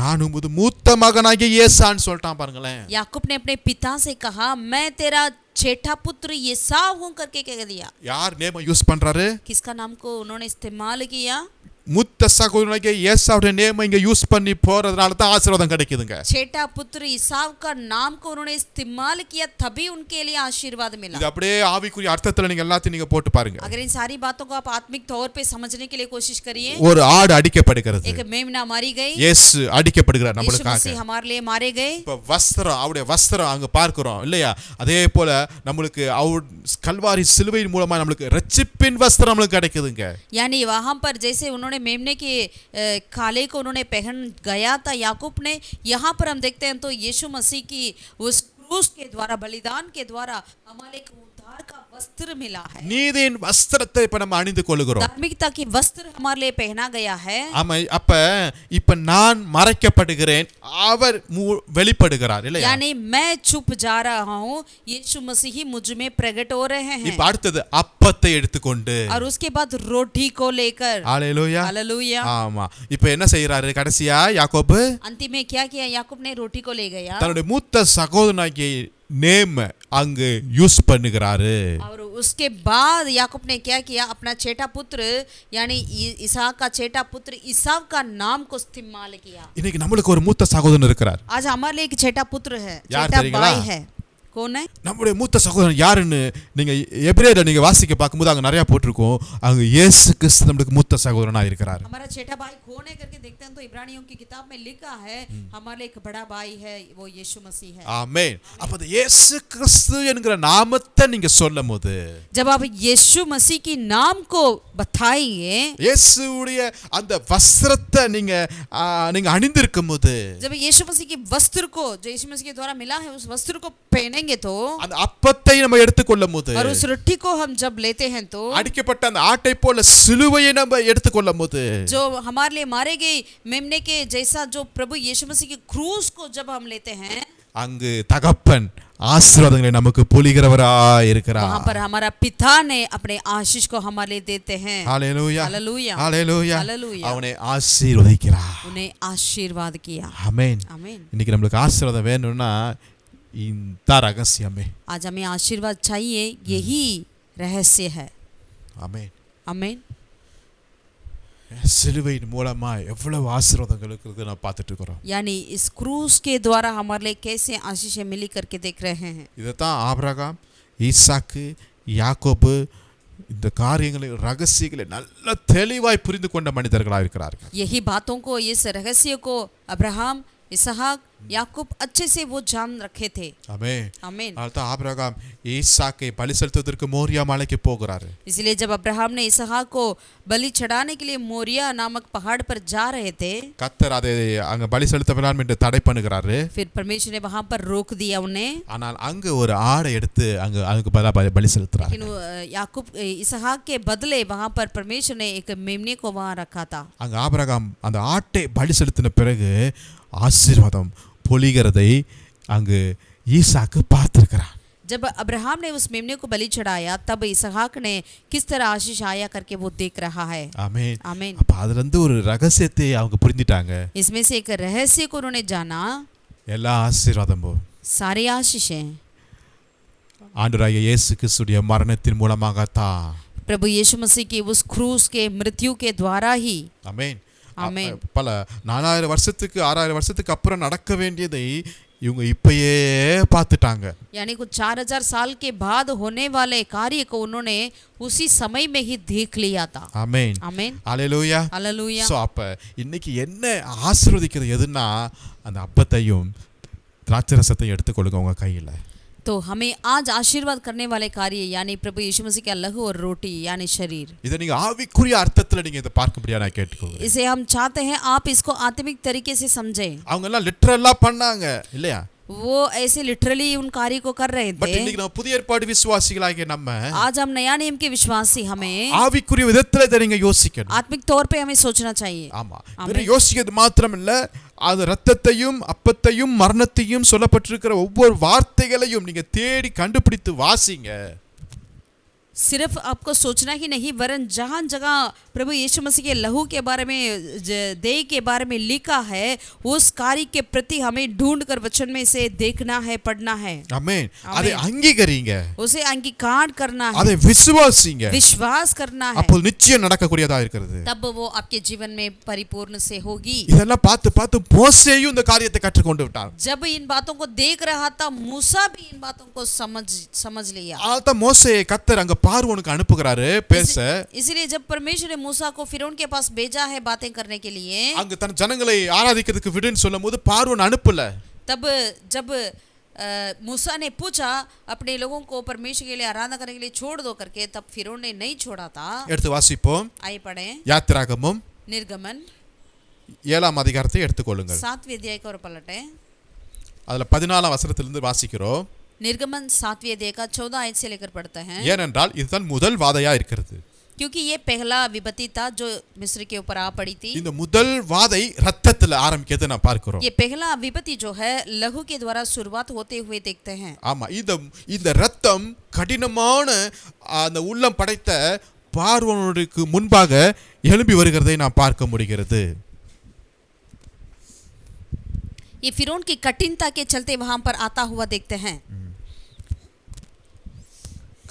நான் உமது மூத்த மகனாகிய ஏசான்னு சொல்லிட்டான் பாருங்களேன். याकूब ने अपने पिता से कहा मैं तेरा छेठा पुत्र एसाव हूं करके कह दिया. யார் நேம யூஸ் பண்றாரு? किसका नाम को उन्होंने इस्तेमाल किया. மூத்த சகோதரனாகிய ஏசாவுடைய நேம இங்க யூஸ் பண்ணி போறதுனால தான் ஆசீர்வாதம் கிடைக்குதுங்க. छेठा पुत्र एसाव का नाम को उन्होंने इस्तेमाल किया तभी उनके लिए आशीर्वाद मिला. இது அப்படியே ஆவிக்குரிய அர்த்தத்துல நீங்க எல்லாத்தையும் நீங்க போட்டு பாருங்க. अगर इन सारी बातों को आप आत्मिक तौर पे समझने के लिए कोशिश करिए. ஒரு ஆடு அடிக்கப்படுகிறது. एक मेमना मारी गई. இயேசு அடிக்கப்படுகிறார் यीशु நமக்காக. मसीह हमारे लिए मारे गए. இப்ப வஸ்திரம் அவருடைய வஸ்திரம் அங்க பார்க்கிறோம் இல்லையா? அதே போல நம்மளுக்கு கல்வாரி சிலுவையின் மூலமா நம்மளுக்கு ரட்சிப்பின் வஸ்திரம் நம்மளுக்கு கிடைக்குதுங்க. यानी वहां पर जैसे उन्होंने मेमने के खाले को उन्होंने पहन गया था याकूब ने, यहाँ पर हम देखते हैं तो यीशु मसीह की उस क्रूस के द्वारा बलिदान के द्वारा हमारे को उद्धार का वस्त्र मिला है. நீதியின் வஸ்திரத்தை இப்ப நம்ம அணிந்து கொள்கிறோம். धार्मिकता की वस्त्र हमारे लिए पहना गया है. ஆமா. அப்ப இப்ப நான் மறைக்கப்படுகிறேன், அவர் வெளிப்படுகிறார் இல்லையா? यानी मैं छुप जा रहा हूँ, यीशु मसीह ही मुझ में प्रकट हो रहे हैं. இப்ப அடுத்தது அப்பத்தை எடுத்துக்கொண்டு और उसके बाद रोटी को लेकर. ஹalleluya. हालेलुया. ஆமா. இப்ப என்ன செய்யறாரு கடைசியா யாக்கோபு? अंतिम में क्या किया याकूब ने? रोटी को ले गया. தன்னுடைய மூத்த சகோதரனாகிய நேம அங்கு யூஸ் பண்ணுகிறாரு. और उसके बाद याकूब ने क्या किया, अपना चेटा पुत्र यानी इसहाक का चेटा पुत्र ईसाव का नाम को इस्तेमाल किया। இன்னைக்கு நம்மளுக்கு ஒரு மூத்த சகோதரன் இருக்கிறார். आज हमारे लिए एक चेटा पुत्र है, यार चेटा तेरी गला। भाई है। कौन है? நம்முடைய மூத்த சகோதரன் யாருன்னு நீங்க எபிரேயர்ல நீங்க வாசிக்க பார்க்கும்போது அங்க நிறைய போட்டிருக்கோம். அங்க இயேசு கிறிஸ்து நம்மளுக்கு மூத்த சகோதரனா இருக்கிறார். हमारा चेटा भाई कौन है करके देखते हैं तो इब्रानियों की किताब में लिखा है हमारे लिए एक बड़ा भाई है, वो यीशु मसीह है। ஆமென். அப்ப அந்த இயேசு கிறிஸ்து என்கிற நாமத்தை நீங்க சொல்லும்போது, जब आप यीशु मसीह की नाम को बताएंगे, இயேசுவுடைய அந்த வஸ்திரத்தை நீங்க நீங்க அணிந்திருக்கும்போது, जब यीशु मसीह के वस्त्र को जो यीशु मसीह के द्वारा मिला है उस वस्त्र को पहनेंगे तो, அந்த அப்பத்தை நம்ம எடுத்துக்கொள்ளும்போது, और उस रोटी को हम जब लेते हैं तो, அடிக்கப்பட்ட அந்த ஆட்டை போல சிலுவையை நம்ம எடுத்துக்கொள்ளும்போது, जो हमारे लिए मारे गए मेमने के जैसा जो प्रभु यीशु मसीह के क्रूस को जब हम लेते हैं, அங்கு தகப்பன் ஆசீர்வாதங்களை நமக்கு பொழிகிறவராய் இருக்கிறார். वहाँ पर हमारा पिता ने अपने आशीष को हमारे लिए देते हैं। ஹalleluya, हालेलुया, ஹalleluya. हालेलुया। அவனை ஆசீர்வதிக்கிறார். उन्हें आशीर्वाद किया। ஆமென். आमीन। இன்னைக்கு நம்மளுக்கு ஆசீர்வாதம் வேணும்னா இந்த ரகசியமே. आज हमें आशीर्वाद चाहिए, यही रहस्य है। ஆமென். आमीन। சிலுவையின் மூலமா எவ்வளவு ஆசீர்வாதங்கள் இருக்கிறது நான் பார்த்துட்டு இருக்கிறோம். यानी इस क्रूस के द्वारा हमारे लिए कैसे आशीषें मिली करके देख रहे हैं। இதைத்தான் ஆபிரகாம், ஈசாக்கு, யாக்கோபு இந்த காரியங்களை ரகசியங்களை நல்ல தெளிவாய் புரிந்து கொண்ட மனிதர்களாக இருக்கிறார்கள். यही बातों को, इस रहस्य को अब्राहम, इसहाक, याकूब अच्छे से वो जान रखे थे। ஆமென். आमीन। அதான் ஆபிரகாம் ஈசாக்கை பலி செலுத்துவதற்கு மோரியா மலைக்கு போகிறாரு. इसलिए जब अब्राहम ने इसहाक को बलि चढ़ाने के लिए मोरिया नामक पहाड़ पर जा रहे थे, கர்த்தர் அதை அங்க பலி செலுத்த வேண்டாம் என்று தடை பண்ணுகிறாரு. फिर परमेश्वर ने वहां पर रोक दिया उन्हें। ஆனால் அங்க ஒரு ஆடை எடுத்து அங்க அதுக்கு பதிலா பலி செலுத்துறாரு. लेकिन याकूब इसहाक के बदले वहां पर परमेश्वर ने एक मेमने को वहां रखा था। அங்க ஆபிரகாம் அந்த ஆட்டை பலி செலுத்தின பிறகு ஆசீர்வாதம் பொழிகிறதை அங்கு ஈசாக்கு பார்த்திருக்கிறார். जब अब्राहम ने उस मेमने को बलि चढ़ाया तब इसहाक ने किस तरह आशीष आया करके वो देख रहा है। ஆமென். आमीन। அப்ப அதுல இருந்து ஒரு ரகசியத்தை அவங்க புரிஞ்சிட்டாங்க. इसमें से एक रहस्य को उन्होंने जाना, எல்லா ஆசீர்வாதமும் सारी आशीषें ஆண்டவராகிய இயேசு கிறிஸ்துடைய மரணத்தின் மூலமாகத்தான். प्रभु यीशु मसीह की उस क्रूस के मृत्यु के द्वारा ही। ஆமென். ஆமென். பல 4000 வருஷத்துக்கு 6000 வருஷத்துக்கு அப்புறம் நடக்க வேண்டியதை இவங்க இப்பயே பார்த்துட்டாங்க. यानी कुछ 4000 साल के बाद होने वाले कार्य को उन्होंने उसी समय में ही देख लिया था। ஆமென். आमीन। ஹalleluya. हालेलुया। சோ அப்ப இன்னைக்கு என்ன ஆசீர்வதிக்கிறது எதுனா அந்த அப்பத்தையும் திராட்சரசத்தையும் எடுத்துக்கொள்ளுங்க உங்க கையில. तो हमें आज आशीर्वाद करने वाले कार्य यानी प्रभु यीशु मसीह का लहू और रोटी यानी शरीर, இதை நீங்க ஆவிக்குரிய அர்த்தத்துல நீங்க இதை பார்க்கும்படியா நான் கேட்டுக்கோங்க. इसे हम चाहते हैं आप इसको आत्मिक तरीके से समझें। அவங்க எல்லாம் லிட்டரலா பண்ணாங்க இல்லையா? वो ऐसे लिटरली उन कार्य को कर रहे பட் थे। இன்னைக்கு நம்ம புதிய ஏற்பாடு விசுவாசிகளாகிய நம்ம आज हम नया नियम के विश्वासी हमें ஆவிக்குரிய விதத்துல இதை நீங்க யோசிக்கணும். आत्मिक तौर पे हमें सोचना चाहिए। ஆமா, வெறும் யோசிக்கிறது மாத்திரம் இல்ல, அது ரத்தத்தையும் அப்பத்தையும் மரணத்தையும் சொல்லப்பட்டிருக்கிற ஒவ்வொரு வார்த்தைகளையும் நீங்க தேடி கண்டுபிடித்து வாசிங்க. सिर्फ आपको सोचना ही नहीं वरन जहाँ जगह प्रभु यीशु मसीह के लहू के बारे में देह के बारे में लिखा है उस कार्य के प्रति हमें ढूंढ कर वचन में से देखना है, पढ़ना है। ஆமென். அதை அங்கீகரிங்க, उसे अंगीकार करना है, அதை விசுவாசிங்க. विश्वास करना है, அப்போ நிச்சயம் நடக்கக்கூடியதா இருக்கிறது. तब वो आपके जीवन में परिपूर्ण से होगी। இதெல்லாம் பார்த்து பார்த்து மோசேயும் இந்த காரியத்தை கற்றுக்கொண்டு விட்டார். जब इन बातों को देख रहा था मूसा भी इन बातों को समझ लिया। ஆல்தான் மோசே கர்த்தர் அங்க பார்வோனுக்கு அனுப்புகிறாரு பேச. इसीलिए जब परमेश्वर ने मूसा को फिरौन के पास भेजा है बातें करने के लिए, அங்க தன் ஜனங்களை ஆராதிக்கிறதுக்கு விடுன்னு சொல்லும்போது பார்வோன் அனுப்பல. तब जब मूसा ने पूछा अपने लोगों को परमेश्वर के लिए आराधना करने के लिए छोड़ दो करके, तब फिरौन ने नहीं छोड़ा था। எடுத்து வாசிப்போம். आइए पढ़ें யாத்திராகமம் निर्गमन 7ஆம் அதிகாரத்தை எடுத்துக்கொள்ளுங்கள். 7वें अध्याय को पलटें। அதுல 14ஆம் வசனத்திலிருந்து வாசிக்கிறோம். निर्गमन 7वें अध्याय का 14 आयत से लेकर पढ़ते हैं। ஏனென்றால் இதுதான் முதல் வாதையா இருக்கிறது. क्योंकि ये पहला विपत्ति था जो मिस्र के ऊपर आ पड़ी थी। இந்த முதல் வாதை ரத்தத்துல ஆரம்பிக்கிறது நான் பார்க்கிறோம். ये पहला विपत्ति जो है लहू के द्वारा शुरुआत होते हुए देखते हैं। ஆமா, இந்த ரத்தம் கடினமான அந்த உள்ளம் படைத்த பார்வோனுக்கு முன்பாக எழும்பி வருகிறதை நான் பார்க்க முடிகிறது. ये फिरौन की कठिनता के चलते वहां पर आता हुआ देखते हैं।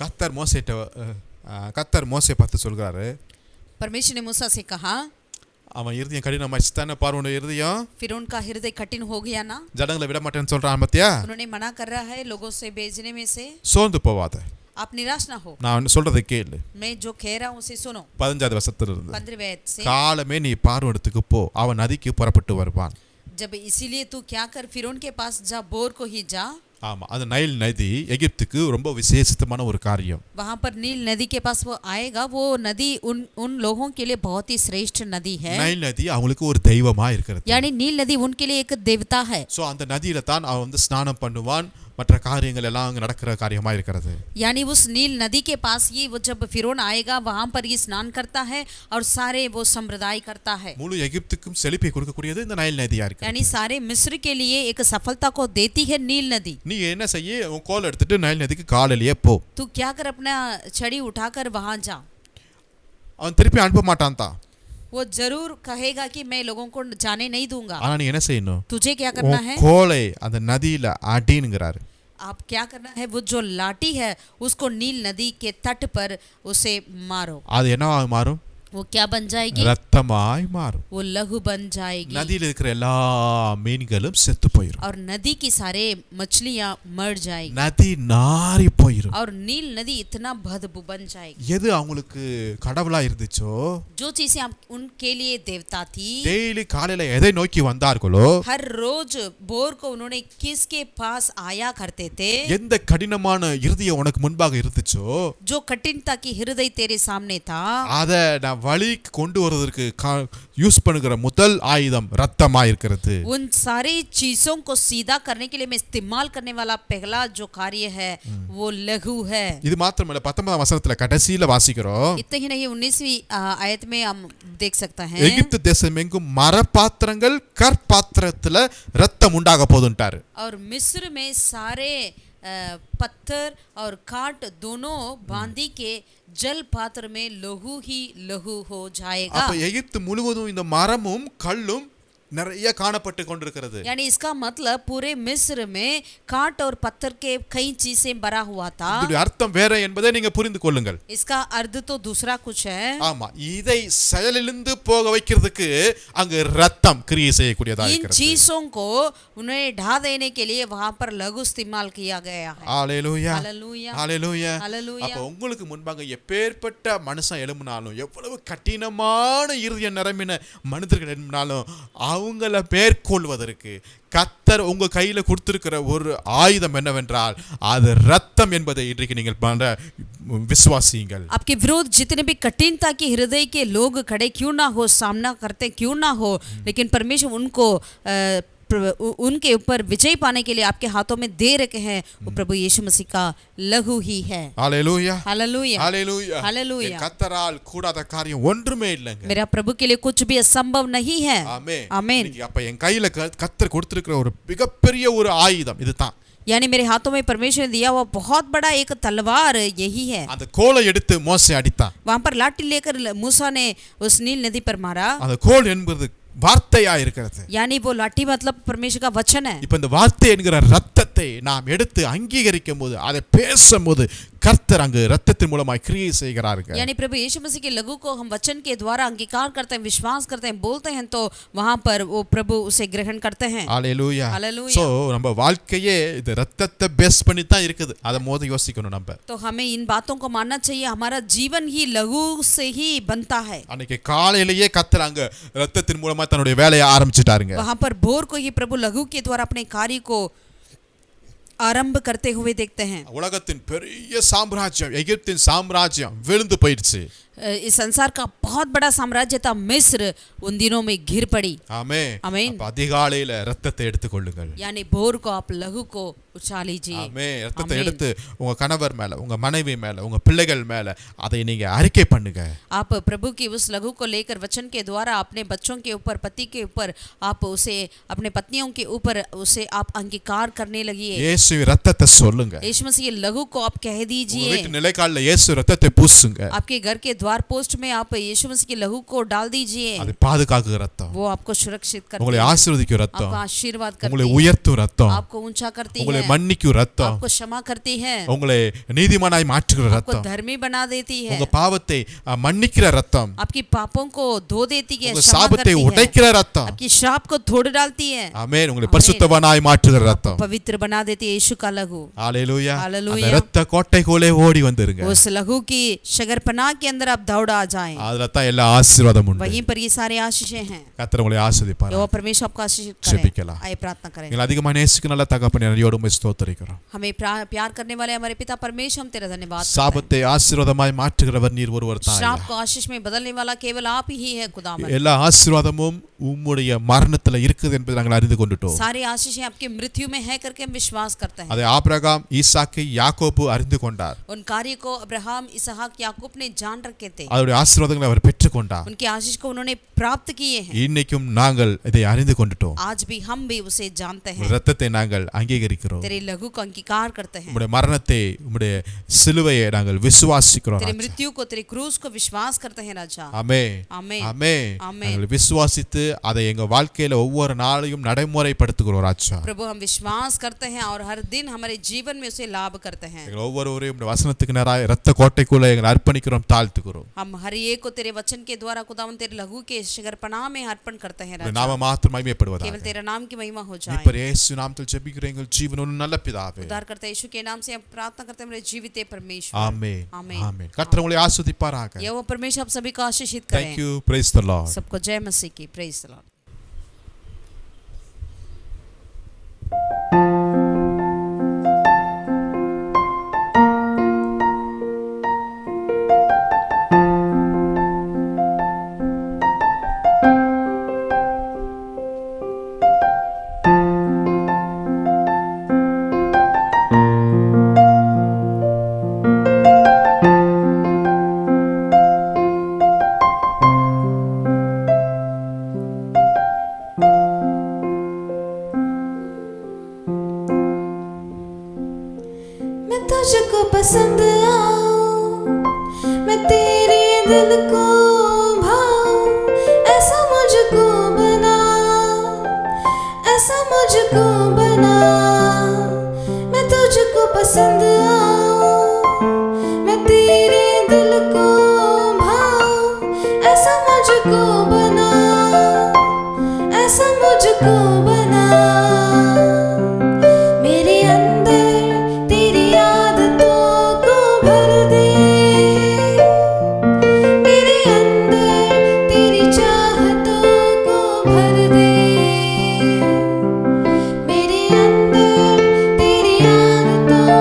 கத்தர் மோசே பார்த்து சொல்கிறாரு, परमेश्वर ने मूसा से कहा, அவன் இருதயம் கடினமாச்சு தானே, பார்வோனுடைய இருதயம் फिर उनका हृदय कठिन हो गया ना, ஜனங்களை விட மாட்டேன்னு சொல்றான் பத்தியா. उन्होंने मना कर रहा है लोगों से भेजने में से। சோர்ந்து போவாத, आप निराश ना हो, நான் சொல்றதை கேளு. मैं जो कह रहा हूँ उसे सुनो। 15வது வசனத்துல இருந்து, 15वें आयत से, காலமே நீ பார்வோனுக்கு போ, அவன் நதிக்கு புறப்பட்டு வருவான். जब इसीलिए तू क्या कर, फिर उनके पास जा, बोर को ही जा। ஆமா, அந்த நைல் நதி எகிப்துக்கு ரொம்ப விசேஷமான ஒரு காரியம். वहाँ पर नील नदी के पास वो आएगा, वो नदी उन लोगों के लिए बहुत ही श्रेष्ठ नदी है। நைல் நதி அவங்களுக்கு ஒரு தெய்வமா இருக்கிறது. यानी नील नदी उनके लिए एक देवता है। சோ அந்த நதியில தான் அவன் வந்து ஸ்நானம் பண்ணுவான், மற்ற காரியங்கள் எல்லாம் அங்க நடக்கிற காரியமா இருக்கிறது. यानी उस नील नदी के पास ही वो जब फिरौन आएगा वहां पर ये स्नान करता है और सारे वो संप्रदाय करता है। முழு எகிப்துக்கும் செழிப்பை கொடுக்கக்கூடியது இந்த நைல் நதியா இருக்கு. यानी सारे मिस्र के लिए एक सफलता को देती है नील नदी। நீ என்ன செய்ய, உன் கோல் எடுத்துட்டு நைல் நதிக்கு காலையிலேயே போ. तू क्या कर, अपना छड़ी उठाकर वहां जा। அவன் திருப்பி அனுப்ப மாட்டான் தான், वो जरूर कहेगा कि मैं लोगों को जाने नहीं दूंगा। ஆனா நீ என்ன செய்யணும், तुझे क्या करना है, கோலை அந்த நதியில அடினுங்கிறாரு. आप क्या करना है, वो जो लाठी है उसको नील नदी के तट पर उसे मारो। அது என்னவா மாறும், वो क्या बन जाएगी, ரத்தமாய் மாறும். वो लहू बन जाएगी நதியில இருக்கிற எல்லா மீன்களும் செத்து போயிரும். और नदी की सारे मछलियां मर जाएगी நதி நாரி போயிரும். और नील नदी इतना बदबू बन जाएगी। எது அவங்களுக்கு கடவுளா இருந்துச்சோ, जो चीजें उनके लिए देवता थी, டெய்லி காலையில எதை நோக்கி வந்தார்களோ, हर रोज बोर को उन्होंने किसके पास आया करते थे, எந்த கடினமான இருதயம் உனக்கு முன்பாக இருந்துச்சோ, जो कठिनता की हृदय तेरे सामने था, அத நான் வழிக்கு கொண்டு வருவதற்கு யூஸ் பண்ணுகிற முதல் ஆயுதம் ரத்தமா இருக்கிறது. उन सारी चीजों को सीधा करने के लिए मैं इस्तेमाल करने वाला पहला जो कार्य है वो लघु है। இது மாத்திரமல்ல, 19ஆம் வசனத்துல கடைசியில வாசிக்கிறோம், इतना ही नहीं 19वीं आयत में हम देख सकते हैं, எகிப்து தேசம் எங்கும் மரப்பாத்திரங்கள் கற்பாத்திரத்துல ரத்தம் உண்டாக போதுன்ட்டாரு. और मिस्र में सारे पत्थर और काट दोनों बांधी के जल पात्र में लहू ही लहू हो जाएगा। அப்ப எகிப்து முழுவதும் இந்த மரமும் கல்லும் நிறைய காணப்பட்டு கொண்டிருக்கிறது. यानी इसका मतलब पूरे मिस्र में काट और पत्थर के कई चीजें भरा हुआ था। இதோட அர்த்தம் வேற என்பதை நீங்க புரிந்து கொள்ளுங்கள். इसका अर्थ तो दूसरा कुछ है। ஆமா, இதை செயலிலிருந்து போக வைக்கிறதுக்கு அங்க ரத்தம் கிரியை செய்யக்கூடியதா इन இருக்கிறது. चीजों को उन्हें ढा देने के लिए वहां पर लघु इस्तेमाल किया गया है। ஹalleluya, हालेलुया, ஹalleluya. हालेलुया। அப்ப உங்களுக்கு முன்பாக எப்பேற்பட்ட மனுஷன் எழும்பினாலும், எவ்வளவு கடினமான இருதயம் நிரம்பின மனிதர்கள் எழும்பினாலும், அவங்கள மேற்கொள்வதற்கு கத்தர் உங்க கையில கொடுத்திருக்கிற ஒரு ஆயுதம் என்னவென்றால் அது ரத்தம் என்பதை இன்றைக்கு நீங்கள் விசுவாசியுங்கள். आपके विरोध जितने भी कठिनता के हृदय के लोग खड़े क्यों ना हो, सामना करते क्यों ना हो, लेकिन परमेश्वर उनको उनके ऊपर विजय पाने के लिए आपके हाथों में दे रखे हैं, वो प्रभु यीशु मसीह का लहू ही है। Hallelujah, hallelujah, hallelujah, hallelujah. கத்தரால் கூடாத காரியம் ஒன்றுமே இல்லைங்க. मेरा प्रभु के लिए कुछ भी असंभव नहीं है। ஆமென், आमीन। அப்ப என் கையில கத்தர் கொடுத்திருக்கிற ஒரு மிகப்பெரிய ஒரு ஆயுதம் இதுதான். यानी मेरे हाथों में परमेश्वर ने दिया हुआ बहुत बड़ा एक तलवार यही है। அந்த கோலை எடுத்து மோசே அடித்தான். वहां पर लाठी लेकर मूसा ने उस नील नदी पर मारा। அந்த கோல் என்பது வார்த்தையா இருக்கிறது. यानी वो लाठी मतलब परमेश्वर का वचन है। இப்ப இந்த வார்த்தை என்கிற ரத்தத்தை நாம் எடுத்து அங்கீகரிக்கும் போது, அதை பேசும்போது கர்த்தர் அங்கு ரத்தத்தின் மூலமாய் கிரியை செய்கிறார்கள். यानी प्रभु यीशु मसीह के लघु को हम वचन के द्वारा अंगीकार करते हैं, विश्वास करते हैं, बोलते हैं, तो वहां पर वो प्रभु उसे ग्रहण करते हैं। ஹalleluya. हालेलुया। சோ நம்ம வாழ்க்கையே இந்த ரத்தத்தை பேஸ் பண்ணி தான் இருக்குது. அத மோத யோசிக்கணும் நம்ம. तो हमें इन बातों को मानना चाहिए, हमारा जीवन ही लघु से ही बनता है। அன்னைக்கு காலையிலேயே கர்த்தர் அங்க ரத்தத்தின் மூலமா தன்னுடைய வேலையை ஆரம்பிச்சிட்டாருங்க. वहां पर भोर को ही प्रभु लघु के द्वारा अपने कार्य को आरंभ करते हुए देखते हैं। உலகத்தின் பெரிய சாம்ராஜ்யம், எகிப்தின் சாம்ராஜ்யம் விழுந்து போயிடுச்சு. इस संसार का बहुत बड़ा साम्राज्य था मिस्र, उन दिनों में घिर पड़ी। ஆமென். आमीन। அப்ப அதிகாலையில ரத்தத்தை எடுத்துக்கொள்ளுங்கள். यानी भोर को आप लघु को उछा लीजिए। ஆமென். ரத்தத்தை आमीन। எடுத்து உங்க கணவர் மேல, உங்க மனைவி மேல, உங்க பிள்ளைகள் மேல அதை நீங்க அறிக்கை பண்ணுங்க. आप प्रभु की उस लघु को लेकर वचन के द्वारा अपने बच्चों के ऊपर, पति के ऊपर, आप उसे अपने पत्नियों के ऊपर उसे आप अंगीकार करने लगिए। இயேசுவின் ரத்தத்தை சொல்லுங்க. यीशु मसीह लघु को आप कह உங்க दीजिए। வீட்டு நிலைக்கால்ல இயேசு ரத்தத்தை பூசுங்க. आपके घर के द्वार पोस्ट में आप यीशु मसीह के लहू को डाल दीजिए। அது பாதுகாக்குற ரத்தம், वो आपको सुरक्षित करती உங்களை है, ஆசீர்வதிக்கும் ரத்தம், आपका आशीर्वाद உங்களை करती है, உயர்த்தும் ரத்தம், आपको ऊंचा करती உங்களை है, உங்களை மன்னிக்கும் ரத்தம், आपको क्षमा करती है, உங்களை நீதிமானாய் மாற்றுகிற आपको ரத்தம், धर्मी बना देती है, உங்க பாவத்தை மன்னிக்கிற ரத்தம், आपकी पापों को धो देती है, உங்க क्षमा சாபத்தை करती है, உடைக்கிற ரத்தம். आपकी श्राप को तोड़ डालती है, ஆமென். உங்களை பரிசுத்தவானாய் மாற்றுகிற ரத்தம். पवित्र बना देती है। यीशु का लहू, ஹalleluya. हालेलुया। அந்த ரத்த கோட்டைக்குள்ளே ஓடி வந்துருங்க. उस लहू की शगरपनाह के अंदर आप दौड़ आ जाएं, அதுல தான் எல்லா ஆசீர்வாதமும் உண்டு. वहीं पर ये सारे आशीषें हैं। கர்த்தர் உங்களை ஆசீர்வதிப்பார். यहोवा परमेश्वर आपको आशीषित करे। ஜெபிக்கலாம். आइए प्रार्थना करें। எங்களை அதிகமாக நேசிக்கிற நல்ல தகப்பனே, நன்றியோடு உம்மை ஸ்தோத்திரிக்கிறோம். हमें प्यार करने वाले हमारे पिता परमेश्वर, हम तेरा धन्यवाद करते சாபத்தை ஆசீர்வாதமாய் மாற்றுகிறவர் நீர் ஒருவர் हैं। தான். श्राप को आशीष में बदलने वाला केवल आप ही है खुदावन। எல்லா ஆசீர்வாதமும் உம்முடைய மரணத்துல இருக்குது என்பதை நாங்கள் அறிந்து கொண்டுட்டோம். सारी आशीषें आपकी मृत्यु में है करके हम विश्वास करते हैं। அதை ஆபிரகாம், ஈசாக்கு, யாக்கோபு அறிந்து கொண்டார். उन कार्य को अब्राहम, इसहाक, याकूब ने जान रखे थे, அதோடைய ஆசீர்வாதங்களை அவர் பெற்றுக்கொண்டார். उनकी आशीष को उन्होंने प्राप्त किए हैं। இன்னைக்கும் நாங்கள் இதை அறிந்து கொண்டுட்டோம். आज भी हम भी उसे जानते हैं। ரத்தத்தை நாங்கள் அங்கீகரிக்கிறோம். तेरे लहू को अंगीकार करते हैं, உம்முடைய மரணத்தை, உம்முடைய சிலுவையை நாங்கள் விசுவாசிக்கிறோம். तेरे मृत्यु को, तेरे क्रूस को विश्वास करते हैं राजा। ஆமென். आमेन, ஆமென். ஆமென்। நாங்கள் விசுவாசித்து அதை எங்க வாழ்க்கையில ஒவ்வொரு நாளையும் நடைமுறைப்படுத்துகிறோம் ராஜா. प्रभु हम विश्वास करते हैं और हर दिन हमारे जीवन में उसे लाभ करते हैं। எங்கள் ஒவ்வொருவரையும் உம்முடைய வசனத்துக்கு நேராக ரத்த கோட்டைக்குள்ள எங்களை அர்ப்பணிக்கிறோம், தாழ்த்துகிறோம். हम हर एक को तेरे वचन के द्वारा खुदावन तेरे लहू के शगरपनाह में अर्पण करते हैं உம்முடைய राजा। நாம மாத்திரம் மகிமைப்படுவதாக. केवल तेरा नाम की महिमा हो जाए। இப்ப இயேசு நாமத்தில் ஜெபிக்கிறேன் எங்கள் ஜீவனுள்ள நல்ல பிதாவே. उद्धार करते यीशु के नाम से हम प्रार्थना करते हैं मेरे जीवित परमेश्वर। ஆமென். आमेन। ஆமென். கர்த்தர் உங்களை ஆசீர்வதிப்பாராக. यहोवा परमेश्वर आप सभी को आशीषित Thank करें। you. Praise the Lord. सबको जय मसीह की। Praise the Lord. मैं तुझको पसंद आऊं, मैं तेरे दिल को भाऊं, ऐसा मुझको बना, ऐसा मुझको बना। मैं तुझको पसंद आऊं, मैं तेरे दिल को भाऊं, ऐसा मुझको बना, ऐसा मुझको बना। मेरे अंदर तेरी आदतों को भर दे, मेरे अंदर तेरी चाहतों को भर दे, मेरे अंदर तेरी आदतों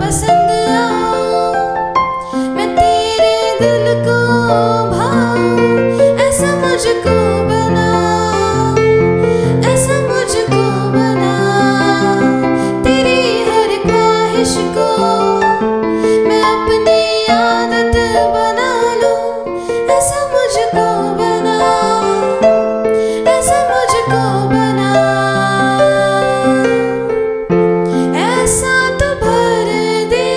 पसंद आऊं, मैं तेरे दिल को भाऊं, ऐसा मुझको बना, ऐसा मुझको बना। तेरी हर ख्वाहिश को मैं अपनी आदत बना लूं, ऐसा मुझको बना, ऐसा मुझको बना। ऐसा तो भर दे,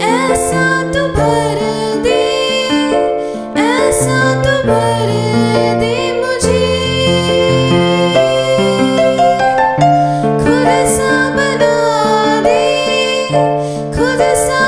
ऐसा तो भर दे, ऐसा तो भर दे मुझे, खुद सा बना दे, खुद सा